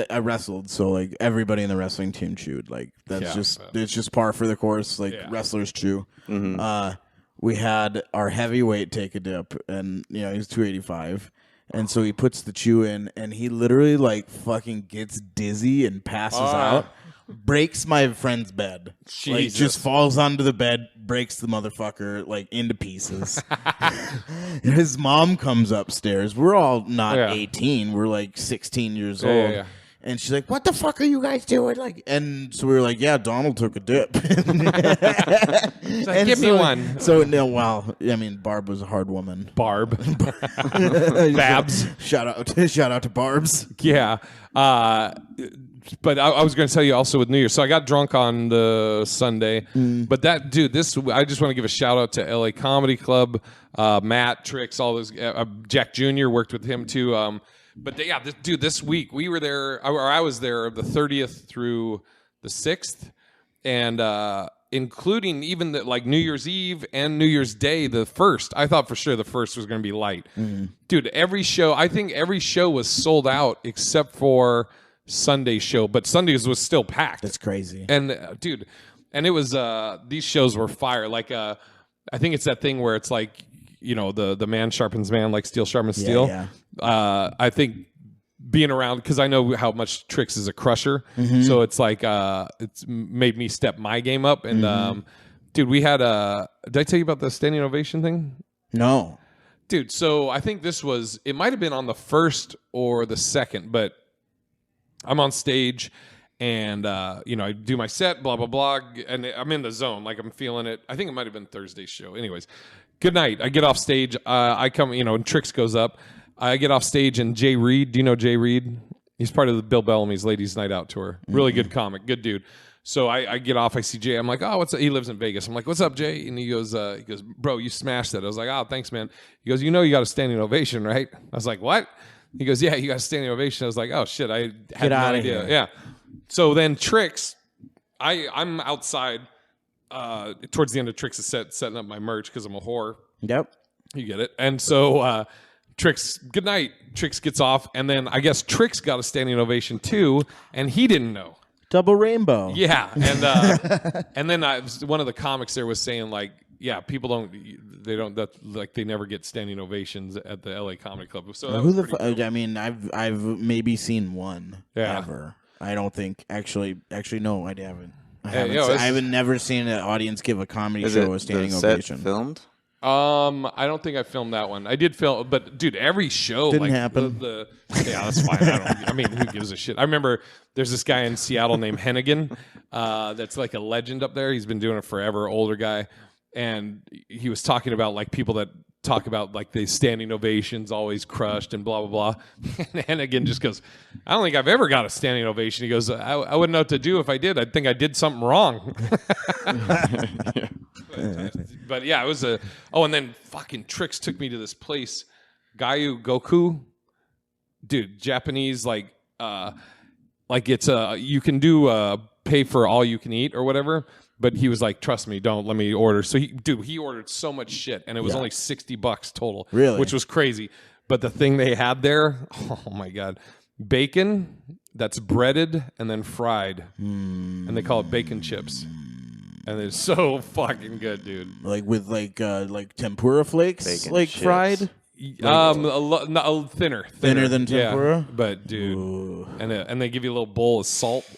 B: I wrestled, so like everybody in the wrestling team chewed. Like it's just par for the course. Like wrestlers chew.
A: Mm-hmm.
B: We had our heavyweight take a dip, and he's 285. And so he puts the chew in, and he literally like fucking gets dizzy and passes out, breaks my friend's bed, like just falls onto the bed, breaks the motherfucker like into pieces. His mom comes upstairs. We're all not 18. We're like 16 years old.
C: Yeah.
B: And she's like, "What the fuck are you guys doing?" Like, and so we were like, "Yeah, Donald took a dip."
C: Give me one.
B: So no, well, I mean, Barb was a hard woman.
C: Barb. Babs.
B: Shout out to Barb's.
C: Yeah. But I was going to tell you also with New Year's. So I got drunk on the Sunday. But that, dude, I just want to give a shout out to LA Comedy Club, Matt, Tricks, all those. Jack Jr. worked with him too. But this week we were there, or I was there the 30th through the 6th, and including even New Year's Eve and New Year's Day, the 1st. I thought for sure the 1st was going to be light. Dude, I think every show was sold out except for Sunday's show, but Sunday's was still packed.
B: That's crazy.
C: And dude, and it was these shows were fire. I think it's that thing where it's like, the man sharpens man like steel sharpens steel.
B: Yeah.
C: I think being around, because I know how much Tricks is a crusher, so it's like it's made me step my game up. And dude, we had did I tell you about the standing ovation thing?
B: No,
C: dude. So I think it might have been on the 1st or the 2nd, but I'm on stage. And, I do my set, blah, blah, blah, and I'm in the zone. Like, I'm feeling it. I think it might have been Thursday's show. Anyways, good night. I get off stage. I come, and Tricks goes up. I get off stage, and Jay Reed, do you know Jay Reed? He's part of the Bill Bellamy's Ladies Night Out tour. Really good comic, good dude. So I get off. I see Jay. I'm like, oh, what's up? He lives in Vegas. I'm like, what's up, Jay? And he goes, bro, you smashed that. I was like, oh, thanks, man. He goes, you got a standing ovation, right? I was like, what? He goes, yeah, you got a standing ovation. I was like, oh, shit, I had no idea. Yeah. So then Tricks, I'm outside towards the end of Tricks' set, setting up my merch because I'm a whore.
B: Yep.
C: You get it. And so Tricks, good night. Tricks gets off, and then I guess Tricks got a standing ovation too, and he didn't know.
B: Double rainbow.
C: Yeah. And and then one of the comics there was saying people they never get standing ovations at the LA Comedy Club. So
B: who the cool. I mean, I've maybe seen one ever. I don't think actually no, I haven't. I haven't never seen an audience give a comedy show a standing ovation.
A: Filmed?
C: I don't think I filmed that one. I did film, but dude, every show
B: didn't happen.
C: Yeah, that's fine. I mean, who gives a shit? I remember there's this guy in Seattle named Hennigan, that's like a legend up there. He's been doing it forever. Older guy. and he was talking about like people that talk about like the standing ovations always crushed and blah blah blah. And again just goes, I don't think I've ever got a standing ovation. He goes, I wouldn't know what to do if I did. I think I did something wrong. But yeah, it was and then fucking Trix took me to this place, Gayu Goku, dude, Japanese like it's you can do pay for all you can eat or whatever. But he was like, trust me, don't let me order. So he ordered so much shit, and it was only $60 total.
B: Really?
C: Which was crazy. But the thing they had there, oh my God, bacon that's breaded and then fried. And they call it bacon chips. And it's so fucking good, dude.
B: Like with like tempura flakes,
A: Bacon
B: like
A: chips.
B: fried.
C: Thinner
B: than tempura?
C: Yeah, but dude, and they give you a little bowl of salt.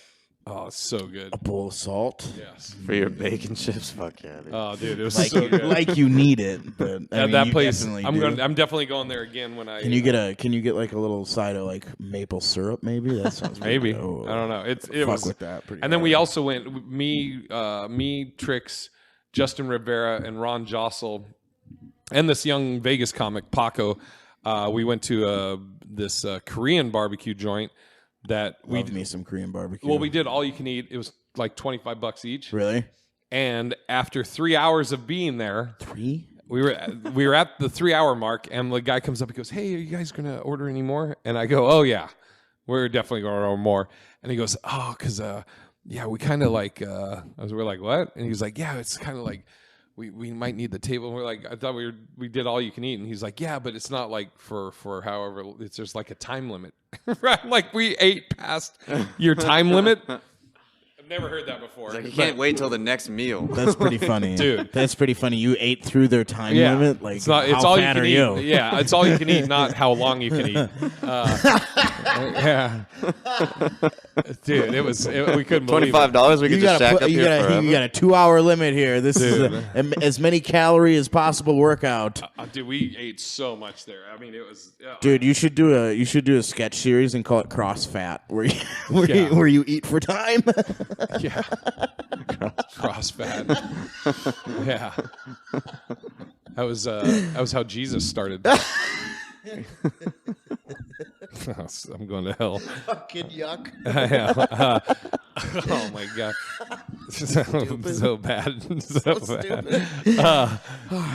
C: Oh, it's so good.
B: A bowl of salt.
C: Yes.
A: For your bacon chips, fuck yeah. Dude.
C: Oh, dude, it was
B: Like,
C: so good.
B: like you need it, but I
C: At
B: mean,
C: that
B: you
C: place,
B: definitely
C: I'm
B: do.
C: definitely going there again when I.
B: Can you get like a little side of like maple syrup? Maybe that sounds really
C: maybe
B: good. Oh,
C: I don't know. It
B: fuck
C: was
B: with that. Pretty
C: and then
B: hard.
C: we also went me Trix, Justin Rivera, and Ron Jossel, and this young Vegas comic Paco. We went to this Korean barbecue joint that
B: Love me some Korean barbecue.
C: Well, we did all you can eat. It was like $25 each.
B: Really?
C: And after 3 hours of being there,
B: 3?
C: we were at the 3 hour mark, and the guy comes up and goes, "Hey, are you guys gonna order any more?" And I go, "Oh yeah, we're definitely gonna order more." And he goes, "Oh, because yeah, we kind of like." We're like, "What?" And he's like, "Yeah, it's kind of like." We might need the table. And we're like, I thought we did all you can eat. And he's like, yeah, but it's not like for however, it's just like a time limit. Right? Like we ate past your time limit. I've never heard that before.
A: Like, you can't wait till the next meal.
B: That's pretty funny,
C: Dude.
B: That's pretty funny. You ate through their time
C: Yeah.
B: limit. Like,
C: It's not. It's
B: how
C: all you
B: fat
C: can
B: are
C: eat.
B: you?
C: Yeah, it's all you can eat, not how long you can eat. Yeah, dude, it was. We couldn't believe it.
A: $25, we could just shack up here forever.
B: You got a 2-hour limit here. This is as many calorie as possible workout.
C: Dude, we ate so much there. I mean, it was.
B: Dude, you should do a sketch series and call it Cross Fat, where you eat for time.
C: Yeah. Cross fat. Yeah. That was how Jesus started. I'm going to hell.
B: Fucking yuck.
C: Oh my god. So bad. So bad.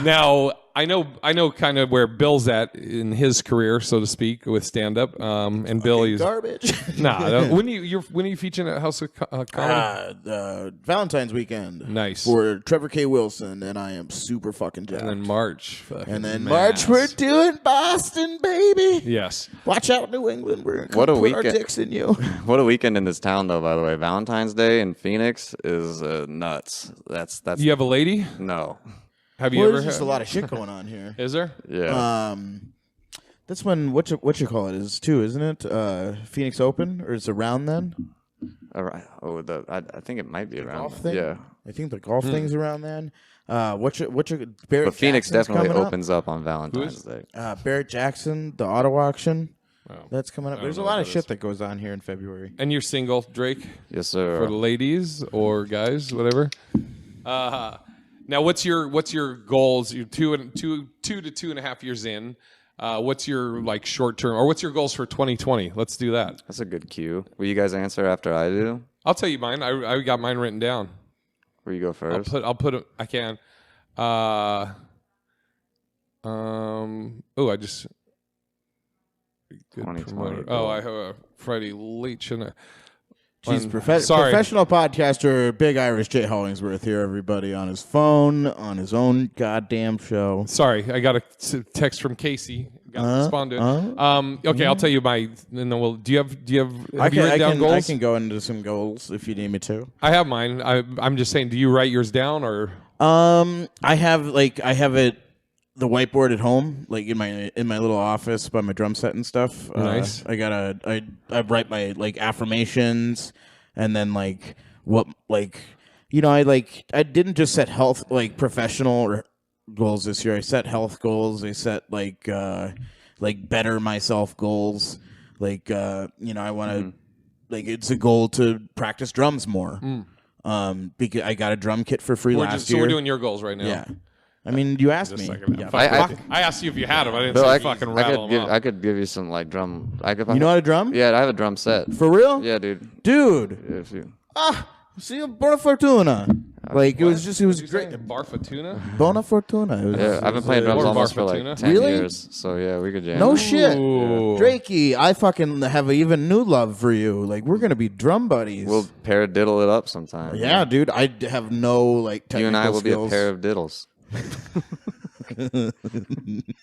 C: Now I know kind of where Bill's at in his career, so to speak, with stand up. And Bill is
B: garbage.
C: Nah, when are you featuring at House of Comedy?
B: Valentine's weekend.
C: Nice.
B: For Trevor K. Wilson, and I am super fucking jacked.
C: And then March.
B: And then
C: Mass.
B: March, we're doing Boston, baby.
C: Yes.
B: Watch out, New England. We're gonna
A: What a
B: put our
A: weekend.
B: dicks in you.
A: What a weekend in this town, though. By the way, Valentine's Day in Phoenix is nuts. That's
C: You have a lady?
A: no.
C: Have you
B: Well,
C: ever?
B: there's just a lot of shit going on here.
C: Is there?
A: Yeah.
B: That's when what you call it is too, isn't it? Phoenix Open, or it's around then.
A: All right. Oh, I think it might be around.
B: Golf
A: then.
B: thing.
A: Yeah.
B: I think the golf thing's around then. What your Barrett
A: But Phoenix
B: Jackson's
A: definitely
B: coming up.
A: opens up on Valentine's Day.
B: Barrett Jackson, the auto auction.
C: Oh.
B: That's coming up.
C: I don't
B: There's a
C: know
B: lot
C: what
B: of
C: that
B: shit
C: is.
B: that goes on here in February.
C: And you're single, Drake?
A: Yes,
C: For
A: sir.
C: the ladies or guys, whatever. Now, what's your goals? You're two to 2.5 years in. What's your like short term, or what's your goals for 2020? Let's do that.
A: That's a good cue. Will you guys answer after I do?
C: I'll tell you mine. I got mine written down.
A: Where you go first?
C: I'll put. I can. Oh, I just. Good
A: 2020
C: promoter.
A: goal.
C: Oh, I have a Friday late. Shouldn't I?
B: Jeez,
C: Sorry.
B: professional podcaster, Big Irish J. Hollingsworth here, everybody, on his phone, on his own goddamn show.
C: Sorry, I got a text from Casey. Got to respond to it. Okay, I'll tell you my. And then we'll. Do you have you written down goals?
B: I can go into some goals if you need me to.
C: I have mine. I'm just saying. Do you write yours down or?
B: I have it, the whiteboard at home, like in my little office by my drum set and stuff.
C: Nice.
B: I write my like affirmations, and then like what like I didn't just set health like professional goals this year. I set health goals. I set like better myself goals. Like I want to like it's a goal to practice drums more. Because I got a drum kit for free last
C: So
B: year.
C: we're doing your goals right now.
B: Yeah. I mean, you asked
C: Just
B: me.
C: a second.
B: Yeah.
C: I asked you if you had them. I didn't
A: Bill,
C: say fucking rattle them off.
A: I could give you some like drum.
B: You know how to drum?
A: Yeah, I have a drum set.
B: For real?
A: Yeah, dude.
B: Dude.
A: Yeah, if you-
B: See, Bona Fortuna. Like, it was great.
C: Bar Fortuna?
B: Bona Fortuna. It was,
A: Yeah, I've been playing drums
C: Or
A: almost for
C: Barfatuna.
A: like 10
B: Really?
A: years. So yeah, we could jam.
B: No shit.
C: Ooh.
B: Drakey, I fucking have an even new love for you. Like, we're going to be drum buddies.
A: We'll paradiddle it up sometime.
B: yeah, dude. I have no, like, technical
A: You and I will
B: skills.
A: be a pair of diddles.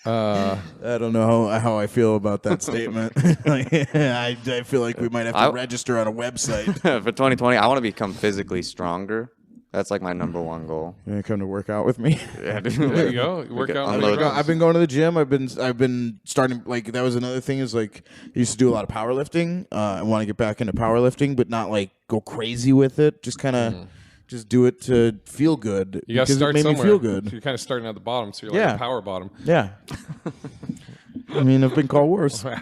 B: I don't know how I feel about that statement. I feel like we might have to register on a website.
A: For 2020, I want to become physically stronger. That's like my number one goal.
B: You want to come to work out with me?
A: Yeah, dude.
C: There you go. You work out.
A: unload
C: drums.
B: I've been going to the gym. I've been starting, like, that was another thing is, like, I used to do a lot of powerlifting. I want to get back into powerlifting, but not, like, go crazy with it. Just kind of just do it to feel good.
C: You got to
B: because
C: start
B: it made
C: somewhere.
B: me feel good.
C: You're kind of starting at the bottom, so you're like
B: Yeah.
C: a power bottom.
B: Yeah. I mean, I've been called worse. Power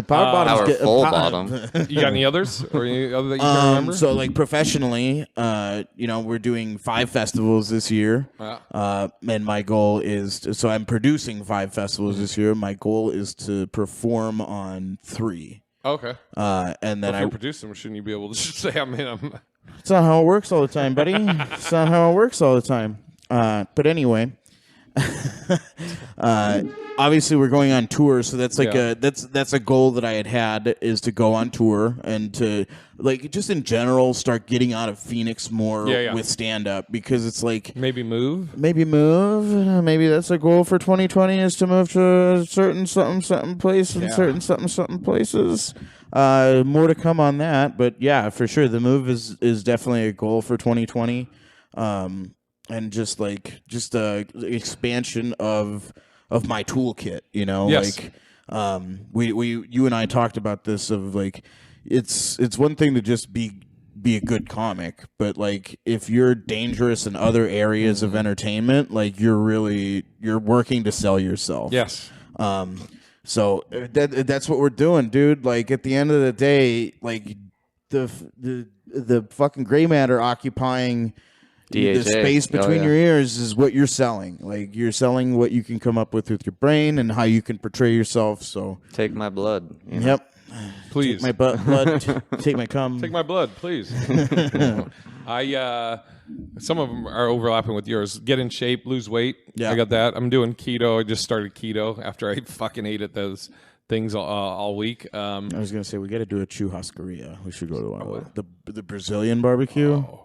B: bottoms
A: Power
B: get
A: full bottom.
C: You got any others? Or any other that you can remember?
B: So, like, professionally, we're doing 5 festivals this year. And my goal is so I'm producing 5 festivals this year. My goal is to perform on 3.
C: Okay.
B: And then
C: If you're producing, shouldn't you be able to just say, I'm
B: it's not how it works all the time, buddy. It's not how it works all the time. But anyway, obviously we're going on tour, so that's like that's a goal that I had is to go on tour and to, like, just in general start getting out of Phoenix more with stand up, because it's like
C: maybe move.
B: maybe that's a goal for 2020 is to move to a certain something place and certain something places. More to come on that, but yeah, for sure the move is definitely a goal for 2020. And just expansion of my toolkit, you know.
C: Yes.
B: Like you and I talked about this of, like, it's one thing to just be a good comic, but, like, if you're dangerous in other areas of entertainment, like, you're working to sell yourself.
C: Yes.
B: So that's what we're doing, dude. Like, at the end of the day, like, the fucking gray matter occupying
A: DHA.
B: the space between your ears is what you're selling. Like, you're selling what you can come up with your brain and how you can portray yourself. So
A: Take my blood. You know?
B: yep.
C: Please.
B: Take my blood. Take my cum.
C: Take my blood, please. Some of them are overlapping with yours. Get in shape, lose weight.
B: Yeah.
C: I got that. I'm doing keto. I just started keto after I fucking ate at those things all week.
B: I was gonna say we got to do a churrascaria. We should go to one of the Brazilian barbecue.
C: Oh.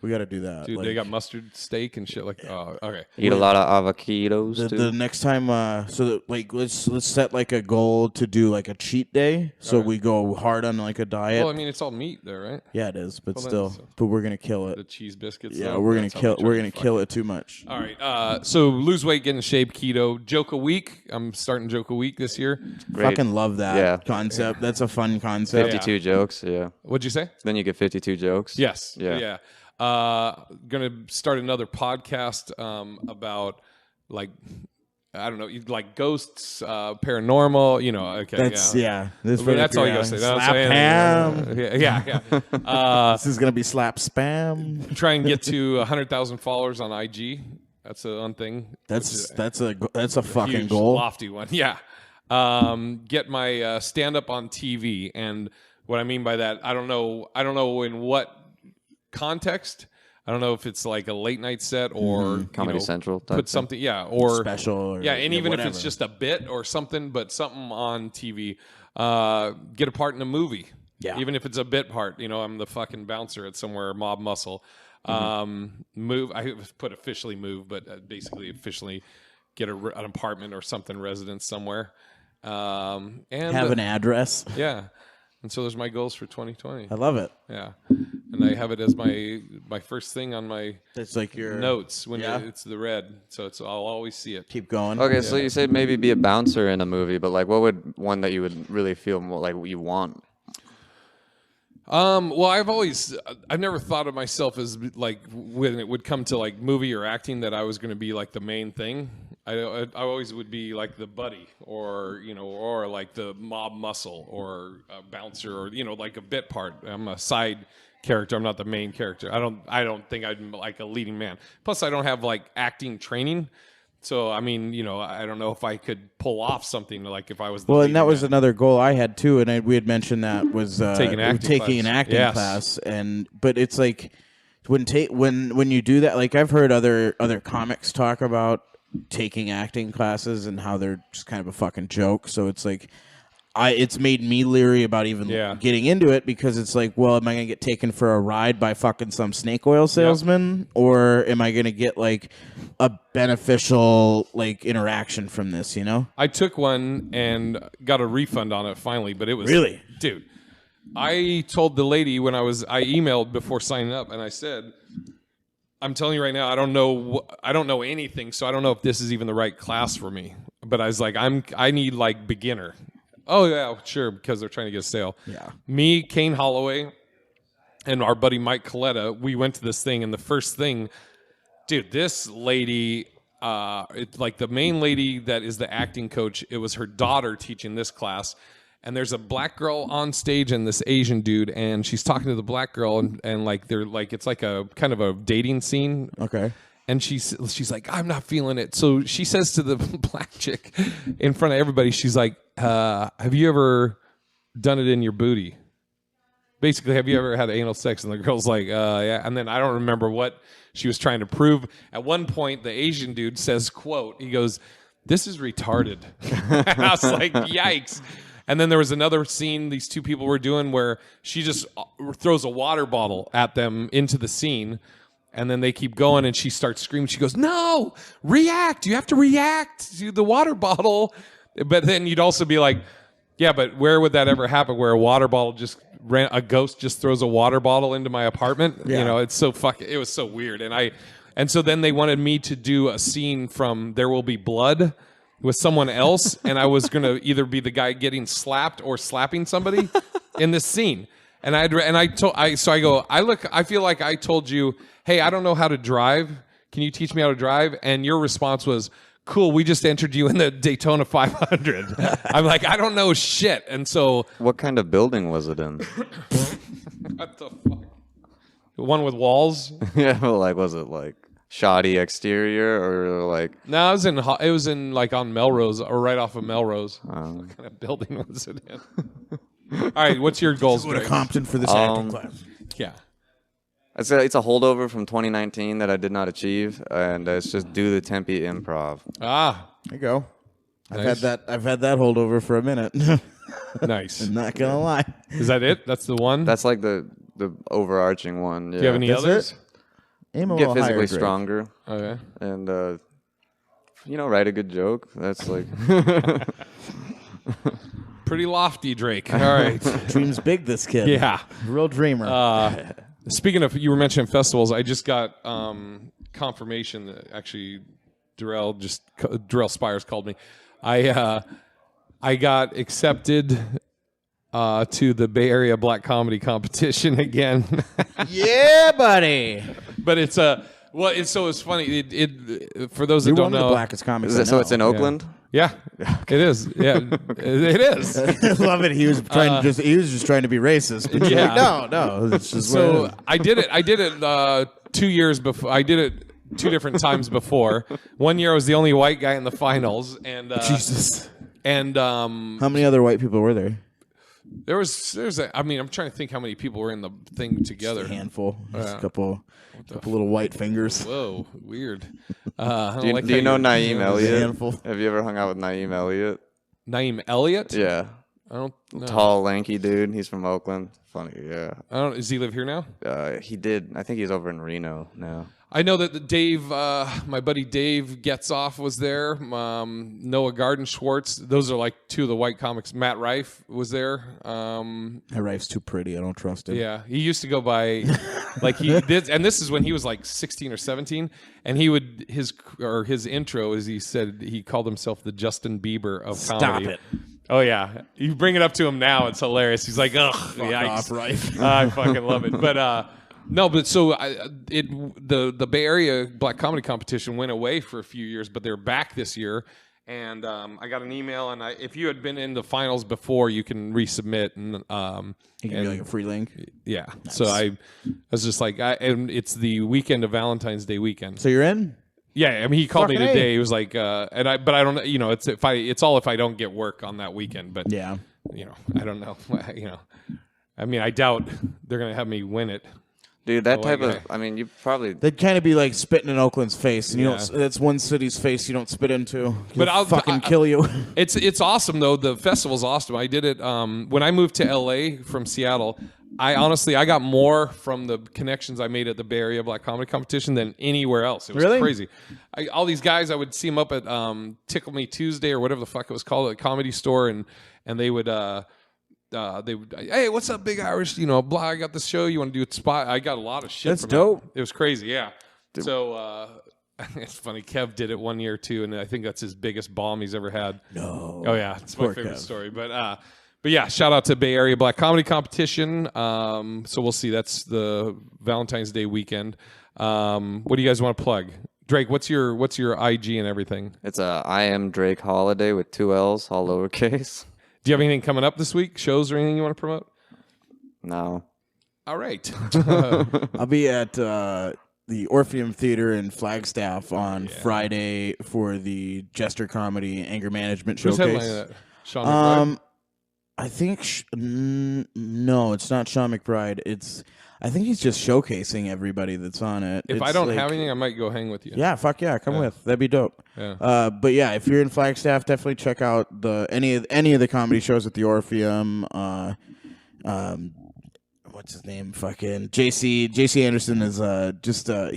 B: We got to do that.
C: Dude,
B: like,
C: they got mustard steak and shit like. Oh, okay.
A: Eat a lot of avocados too.
B: the next time, let's set like a goal to do like a cheat day, so we go hard on like a diet.
C: Well, I mean, it's all meat there, right?
B: Yeah, it is, but
C: Well,
B: still,
C: then, so-
B: but we're gonna kill
C: The
B: it.
C: cheese biscuits.
B: Yeah,
C: though,
B: we're gonna
C: that's how
B: kill.
C: we
B: We're
C: try
B: gonna
C: to
B: kill it too much.
C: All right. So lose weight, get in shape, keto, joke a week. I'm starting joke a week this year.
A: Great.
B: Fucking love that
A: Yeah.
B: concept. That's a fun concept.
A: 52 jokes. Yeah.
C: What'd you say?
A: Then you get 52 jokes.
C: Yes.
A: Yeah.
C: Yeah. Gonna start another podcast about, like, I don't know, like ghosts, paranormal. You know. Okay.
B: That's
C: yeah.
B: This
C: I mean, that's all you gotta say. That's
B: Slap ham.
C: Yeah.
B: This is gonna be slap spam.
C: Try and get to 100,000 followers on IG. That's a one thing.
B: That's a fucking
C: Huge,
B: goal.
C: lofty one. Yeah. Get my stand up on TV, and what I mean by that, I don't know in what context. I don't know if it's like a late night set or
A: Comedy Central type
C: put
A: thing.
C: something, or
B: Special. Or,
C: and even
B: whatever.
C: if it's just a bit or something, but something on TV. Get a part in a movie.
B: Yeah.
C: Even if it's a bit part, I'm the fucking bouncer at somewhere, Mob Muscle. Move. I put officially move, but basically officially get an apartment or something, residence somewhere. And
B: have an address.
C: yeah. And so there's my goals for 2020.
B: I love it.
C: Yeah. And I have it as my first thing on my
B: It's like your
C: notes when it's the red. So I'll always see it.
B: Keep going.
A: Okay, so you said maybe be a bouncer in a movie, but like, what would one that you would really feel more like you want?
C: Well, I've never thought of myself as like when it would come to like movie or acting that I was going to be like the main thing. I always would be like the buddy, or or like the mob muscle, or a bouncer, or like a bit part. I'm a side character. I'm not the main character. I don't think I'm like a leading man. Plus, I don't have like acting training. So I mean, I don't know if I could pull off something like if I was.
B: And that was another goal I had too, and we had mentioned that was taking an acting class, but it's like when you do that, like I've heard other comics talk about taking acting classes and how they're just kind of a fucking joke. So it's like it's made me leery about even getting into it, because it's like, well, am I going to get taken for a ride by fucking some snake oil salesman, or am I going to get like a beneficial like interaction from this,
C: I took one and got a refund on it finally, but it was
B: really,
C: dude. I told the lady I emailed before signing up, and I said, I'm telling you right now, I don't know anything, so I don't know if this is even the right class for me. But I was like, I need like beginner. Oh yeah, sure, because they're trying to get a sale.
B: Yeah. Me,
C: Kane Holloway, and our buddy Mike Coletta, we went to this thing, and the first thing, dude, this lady, it's like the main lady that is the acting coach. It was her daughter teaching this class. And there's a black girl on stage and this Asian dude, and she's talking to the black girl, and like they're like, it's like a kind of a dating scene.
B: Okay.
C: And she's like, I'm not feeling it. So she says to the black chick in front of everybody, she's like, have you ever done it in your booty? Basically, have you ever had anal sex? And the girl's like, yeah. And then I don't remember what she was trying to prove. At one point, the Asian dude says, quote, he goes, "This is retarded." And I was like, yikes. And then there was another scene these two people were doing where she just throws a water bottle at them into the scene. And then they keep going, and she starts screaming. She goes, "No, react. You have to react to the water bottle." But then you'd also be like, yeah, but where would that ever happen, where a water bottle a ghost just throws a water bottle into my apartment?
B: Yeah.
C: It's so it was so weird. And so then they wanted me to do a scene from There Will Be Blood with someone else, and I was going to either be the guy getting slapped or slapping somebody in this scene. And I feel like I told you, "Hey, I don't know how to drive. Can you teach me how to drive?" And your response was, "Cool, we just entered you in the Daytona 500." I'm like, I don't know shit. And so,
A: what kind of building was it in?
C: what the fuck? The one with walls?
A: Yeah, like, was it like shoddy exterior, or like?
C: No, it was in like on Melrose, or right off of Melrose. What kind of building was it in? All right, what's your goals?
B: Go to Compton for this acting class.
C: Yeah.
A: It's a holdover from 2019 that I did not achieve, and it's just do the Tempe Improv.
C: Ah,
B: there you go.
C: Nice.
B: I've had that holdover for a minute.
C: Nice.
B: I'm not gonna lie.
C: Is that it? That's the one?
A: That's like the overarching one. Yeah.
C: Do you have any others?
B: Aim a
A: Get
B: little
A: physically
B: higher, Drake.
A: stronger.
C: Okay.
A: And write a good joke. That's like
C: Pretty lofty, Drake. All right.
B: Dreams big, this kid.
C: Yeah.
B: Real dreamer.
C: Speaking of, you were mentioning festivals. I just got confirmation that actually Darrell Spires called me. I got accepted to the Bay Area Black Comedy Competition again.
B: Yeah, buddy.
C: But it's it's funny. It for those that
B: You're
C: don't
B: one of
C: know,
B: the blackest comics.
A: so it's in Oakland.
C: Yeah, it is. Yeah, it is.
B: I love it. He was just trying to be racist. But
C: Yeah.
B: like, no. It's just
C: So I did it 2 years before. I did it 2 different times before. One year I was the only white guy in the finals, and
B: Jesus.
C: And
B: how many other white people were there?
C: I'm trying to think how many people were in the thing together.
B: Just a handful. Just a couple little white fingers.
C: Whoa, weird.
A: Do you know Naeem Elliott?
B: Handful.
A: Have you ever hung out with Naeem Elliott?
C: Naeem Elliott?
A: Yeah.
C: I don't know.
A: Tall, lanky dude. He's from Oakland. Funny, yeah.
C: Does he live here now?
A: He did. I think he's over in Reno now.
C: I know that my buddy Dave Getzoff was there. Noah Garden Schwartz. Those are like 2 of the white comics. Matt Rife was there.
B: That Rife's too pretty. I don't trust him.
C: Yeah, he used to go by like he did, and this is when he was like 16 or 17, and he would his intro is he said he called himself the Justin Bieber of comedy.
B: Stop it.
C: Oh yeah, you bring it up to him now, it's hilarious. He's like, ugh,
B: Off, right?
C: I fucking love it. But no, but so the Bay Area Black Comedy Competition went away for a few years, but they're back this year. And I got an email, and if you had been in the finals before, you can resubmit, and
B: He can be like a free link.
C: yeah.
B: Nice.
C: So I was just like, and it's the weekend of Valentine's Day weekend.
B: So you're in?
C: Yeah, I mean, he called me
B: Fucking
C: today.
B: A.
C: He was like, but I don't, it's all if I don't get work on that weekend. But
B: Yeah.
C: I don't know. I mean, I doubt they're gonna have me win it.
A: Dude, that type
C: like,
A: of, I mean, you probably,
B: They'd kind of be like spitting in Oakland's face, and you
C: Yeah.
B: don't. That's one city's face you don't spit into.
C: But I'll
B: fucking kill you.
C: It's awesome though. The festival's awesome. I did it when I moved to LA from Seattle. I got more from the connections I made at the Bay Area Black Comedy Competition than anywhere else. It was
B: Really?
C: crazy. All these guys, I would see them up at Tickle Me Tuesday or whatever the fuck it was called, a comedy store, and they would hey, what's up, Big Irish? Blah, I got this show. You want to do a spot? I got a lot of shit.
B: That's
C: from
B: dope.
C: It was crazy, yeah. So it's funny. Kev did it one year too, and I think that's his biggest bomb he's ever had.
B: No.
C: Oh yeah, it's my
B: Poor
C: favorite
B: Kev.
C: story. But yeah, shout out to Bay Area Black Comedy Competition. So we'll see. That's the Valentine's Day weekend. What do you guys want to plug? Drake, what's your IG and everything?
A: it's I am Drake Holliday with 2 L's, all lowercase.
C: Do you have anything coming up this week? Shows or anything you want to promote?
A: No.
C: All right.
B: I'll be at the Orpheum Theater in Flagstaff on Friday for the Jester Comedy Anger Management
C: Who's
B: Showcase.
C: headlining that? Sean McBride?
B: I think no, it's not Sean McBride. I think he's just showcasing everybody that's on it.
C: If I don't have anything, I might go hang with you.
B: Yeah, fuck yeah, come with. That'd be dope.
C: Yeah.
B: But yeah, if you're in Flagstaff, definitely check out any of the comedy shows at the Orpheum. What's his name? Fucking JC Anderson is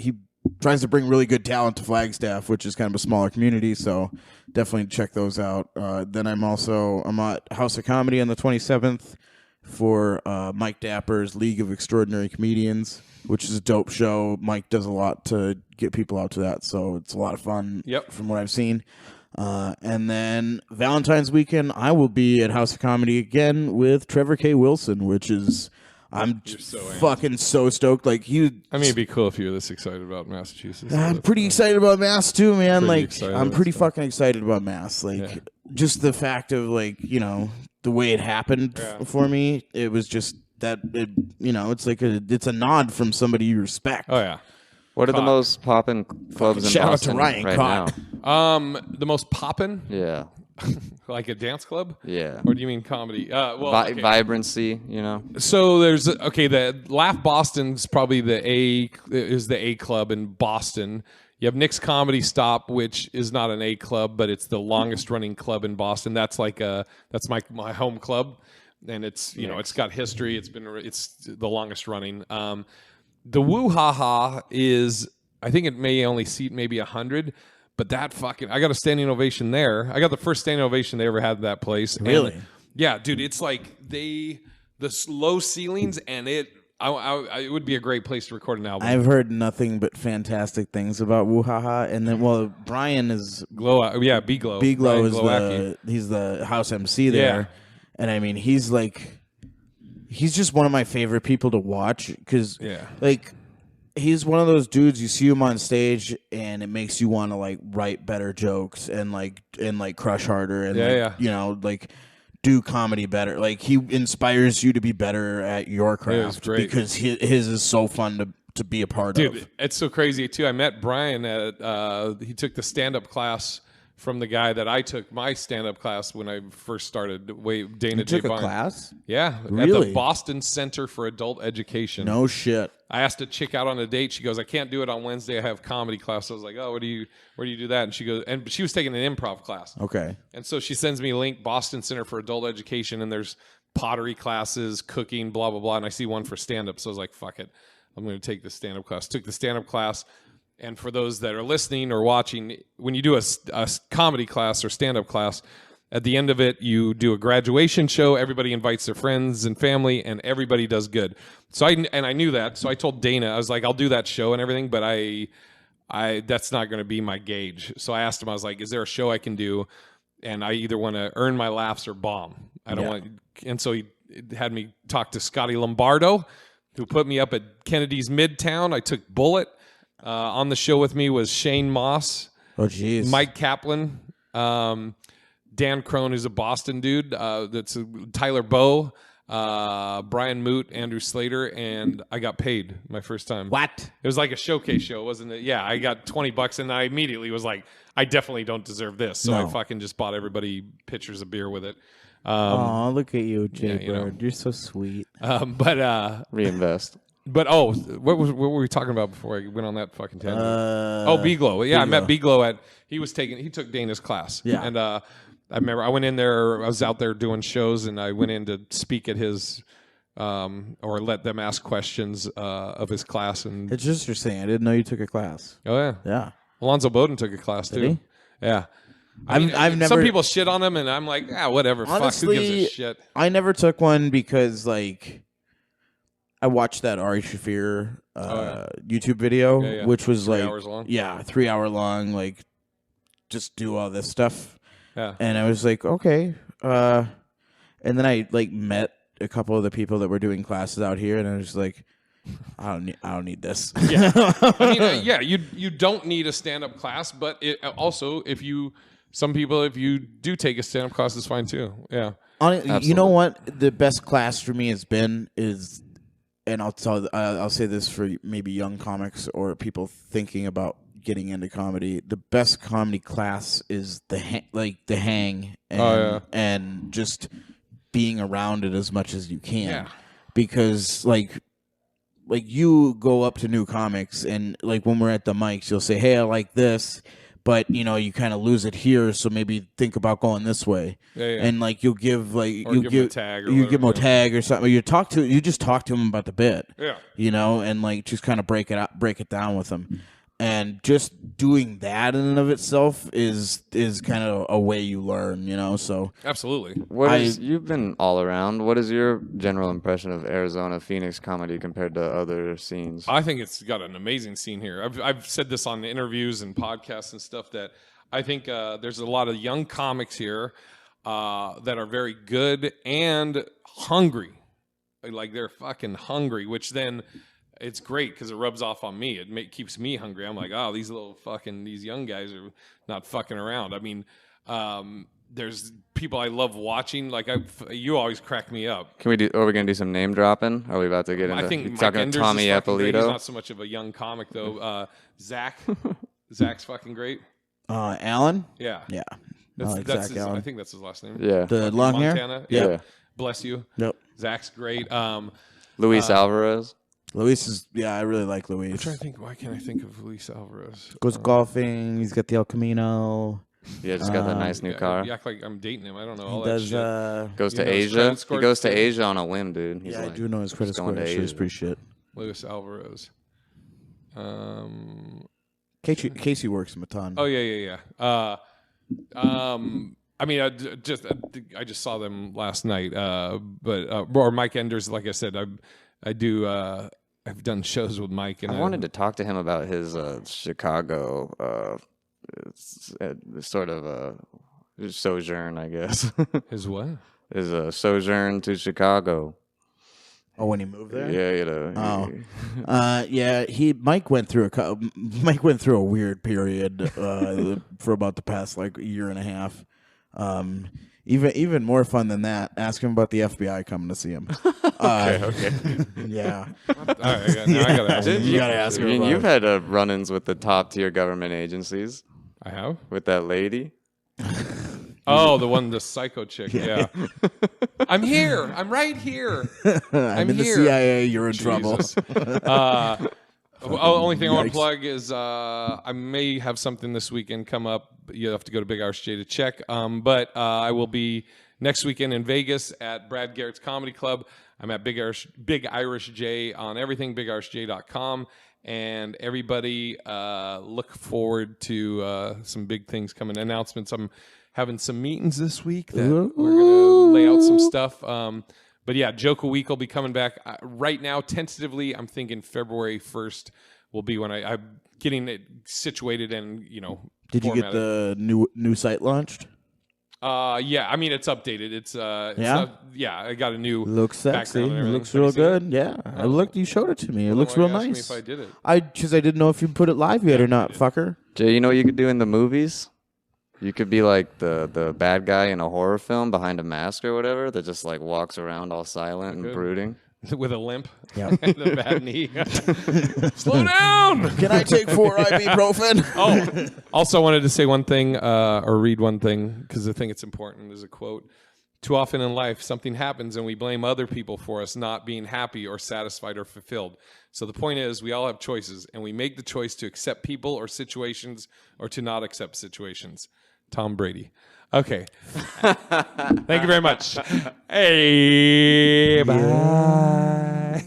B: he tries to bring really good talent to Flagstaff, which is kind of a smaller community. So definitely check those out. Then I'm at House of Comedy on the 27th for Mike Dapper's League of Extraordinary Comedians, which is a dope show. Mike does a lot to get people out to that, so it's a lot of fun.
C: Yep.
B: From what I've seen. And then Valentine's weekend, I will be at House of Comedy again with Trevor K. Wilson, which is I'm fucking so stoked. Like
C: I mean, it'd be cool if you were this excited about Massachusetts.
B: I'm pretty excited about Mass too, man.
C: Pretty
B: Like I'm pretty fucking excited about Mass. Like just the fact of the way it happened for me, it was just that it's like it's a nod from somebody you respect.
C: Oh yeah.
A: What are the most poppin' clubs in
B: Shout out
A: Boston
B: to Ryan
A: right
B: Cock.
A: now?
C: The most poppin',
A: Yeah.
C: like a dance club,
A: Yeah.
C: or do you mean comedy? Okay.
A: Vibrancy,
C: So there's the Laugh Boston's probably the A club in Boston. You have Nick's Comedy Stop, which is not an A club, but it's the longest running club in Boston. That's that's my home club, and it's it's got history. It's the longest running. The Woo Ha Ha is, I think it may only seat maybe 100, but that I got a standing ovation there. I got the first standing ovation they ever had at that place.
B: Really?
C: And, yeah, dude. It's like the low ceilings, and it would be a great place to record an album.
B: I've heard nothing but fantastic things about Woo-Ha-Ha, and then Brian is
C: Glow, yeah, B-Glow.
B: B-Glow is
C: Glowacki.
B: he's the house MC there, and I mean he's just one of my favorite people to watch because he's one of those dudes you see him on stage and it makes you want to write better jokes and crush harder and do comedy better. Like he inspires you to be better at your craft because his is so fun to be a part of.
C: Dude, it's so crazy too. I met Brian at he took the stand-up class from the guy that I took my stand-up class when I first started. Dana
B: You took
C: J.
B: a
C: Vine.
B: class?
C: Yeah, at
B: Really?
C: the Boston Center for Adult Education.
B: No shit.
C: I asked a chick out on a date. She goes, "I can't do it on Wednesday. I have comedy class." I was like, "Oh, where do you do that?" And she goes, and she was taking an improv class.
B: Okay.
C: And so she sends me a link, Boston Center for Adult Education, and there's pottery classes, cooking, blah blah blah. And I see one for stand-up, so I was like, "Fuck it, I'm going to take the stand-up class." Took the stand-up class. And for those that are listening or watching, when you do a comedy class or stand-up class, at the end of it, you do a graduation show. Everybody invites their friends and family, and everybody does good. So I knew that. So I told Dana, I was like, I'll do that show and everything, but I that's not going to be my gauge. So I asked him, I was like, is there a show I can do? and I either want to earn my laughs or bomb. I don't want. And so he had me talk to Scotty Lombardo, who put me up at Kennedy's Midtown. I took Bullet. On the show with me was Shane Moss.
B: Oh, jeez.
C: Mike Kaplan. Dan Crone, who's a Boston dude. That's Tyler Bowe. Brian Moot, Andrew Slater, and I got paid my first time.
B: What?
C: It was like a showcase show, wasn't it? Yeah, I got $20 and I immediately was like, I definitely don't deserve this. So I fucking just bought everybody pitchers of beer with it.
B: Oh, look at you, Jay
C: you know.
B: Bird. You're so sweet.
C: But
A: Reinvest.
C: But what were we talking about before I went on that fucking tangent? B-Glow. Yeah, I met B-Glow he took Dana's class.
B: Yeah.
C: And I remember I went in there, I was out there doing shows, and I went in to speak at his, or let them ask questions of his class. And
B: It's interesting. I didn't know you took a class.
C: oh yeah,
B: Yeah.
C: Alonzo Bowden took a class too.
B: he?
C: Yeah.
B: I've never.
C: Some people shit on him, and I'm like, whatever.
B: Honestly,
C: fuck, who gives a shit?
B: I never took one because like I watched that Ari Shafir YouTube video, which was
C: 3
B: like
C: hours long.
B: Yeah, 3 hour long. Like just do all this stuff.
C: Yeah.
B: And I was like, okay. And then I like met a couple of the people that were doing classes out here, and I was like, I don't need this.
C: Yeah. I mean, you don't need a stand-up class, but it also, if you do take a stand-up class, it's fine too. Yeah.
B: You know what the best class for me has been is, and I'll say this for maybe young comics or people thinking about getting into comedy. The best comedy class is the hang and just being around it as much as you can.
C: Yeah.
B: Because like you go up to new comics and like when we're at the mics, you'll say, "Hey, I like this," but you know you kind of lose it here, so maybe think about going this way.
C: Yeah.
B: And like you'll give
C: give him a tag or
B: you give him a
C: whatever.
B: tag or something. You just talk to him about the bit.
C: Yeah.
B: You know, and like just kind of break it down with him. And just doing that in and of itself is kind of a way you learn, you know. So
C: Absolutely.
A: You've been all around. What is your general impression of Arizona, Phoenix comedy compared to other scenes?
C: I think it's got an amazing scene here. I've said this on interviews and podcasts and stuff that I think there's a lot of young comics here that are very good and hungry. Like they're fucking hungry, which then it's great because it rubs off on me. It keeps me hungry. I'm like, oh, these young guys are not fucking around. I mean, there's people I love watching. Like you always crack me up.
A: Are we gonna do some name dropping? Are we about to get into?
C: I think Mike
A: talking
C: Enders
A: Tommy
C: is fucking great. He's
A: Ippolito.
C: not so much of a young comic though. Zach's fucking great.
B: Alan,
C: Yeah,
B: yeah,
C: that's
B: Zach Allen.
C: I think that's his last name.
A: Yeah.
B: The long hair.
C: Montana.
A: Yeah.
C: Bless you.
B: Yep.
C: Zach's great.
A: Luis Alvarez.
B: Luis is, I really like
C: I'm
B: Luis.
C: trying to think. Why can't I think of Luis Alvarez?
B: Goes golfing. He's got the El Camino.
A: Yeah, just got that nice new car.
C: You act like I'm dating him. I don't know all
B: He
C: that
B: does.
C: shit.
A: Goes to
C: You know his
A: Asia.
C: credit
A: He
C: score
A: goes to
C: too?
A: Asia on a whim, dude. He's
B: I
A: like,
B: do know his credit
A: just
B: score.
A: going to
B: Actually, it's
A: Asia.
B: pretty shit.
C: Luis Alvarez.
B: Casey works him a ton.
C: Oh yeah. I mean, I just saw them last night. Or Mike Enders, like I said, I do. I've done shows with Mike, and
A: I wanted to talk to him about his Chicago sort of sojourn, I guess.
C: his what?
A: His sojourn to Chicago.
B: Oh, when he moved there.
A: Yeah, you know.
B: Mike went through a weird period for about the past like year and a half. Even more fun than that, ask him about the FBI coming to see him.
A: Okay.
B: Yeah.
C: All right, I gotta ask him.
B: You gotta ask him about
A: You've
B: it.
A: had run-ins with the top-tier government agencies.
C: I have.
A: With that lady.
C: Oh, the psycho chick. Yeah. I'm here. I'm right here.
B: I'm in
C: here.
B: the CIA. You're in trouble.
C: Jesus. Only thing I want to plug is I may have something this weekend come up. You have to go to Big Irish J to check. But I will be next weekend in Vegas at Brad Garrett's Comedy Club. I'm at Big Irish J on everything, bigirishj.com. And everybody look forward to some big things coming, announcements. I'm having some meetings this week that we're going to lay out some stuff. But yeah, Joke a Week will be coming back. Right now, tentatively, I'm thinking February 1st will be when I'm getting it situated and,
B: Did you get the new site launched?
C: Yeah, I mean it's updated. It's I got a new
B: Looks sexy.
C: background and
B: It
C: everything.
B: looks
C: Have you
B: real
C: seen it?
B: good. Yeah, I looked. You showed it to me. It
C: Well,
B: looks
C: why
B: real
C: you asking me
B: nice.
C: if I did it?
B: Because I didn't know if you put it live yet or not, fucker.
A: Jay, you know what you could do in the movies? You could be like the bad guy in a horror film behind a mask or whatever that just like walks around all silent and brooding.
C: With a limp
B: Yeah.
C: and a bad knee. Slow down.
B: Can I take 4 ibuprofen?
C: Oh, also wanted to say one thing or read one thing because I think it's important. There's a quote. Too often in life, something happens and we blame other people for us not being happy or satisfied or fulfilled. So the point is, we all have choices, and we make the choice to accept people or situations or to not accept situations. Tom Brady. Okay. Thank you very much. Hey, bye.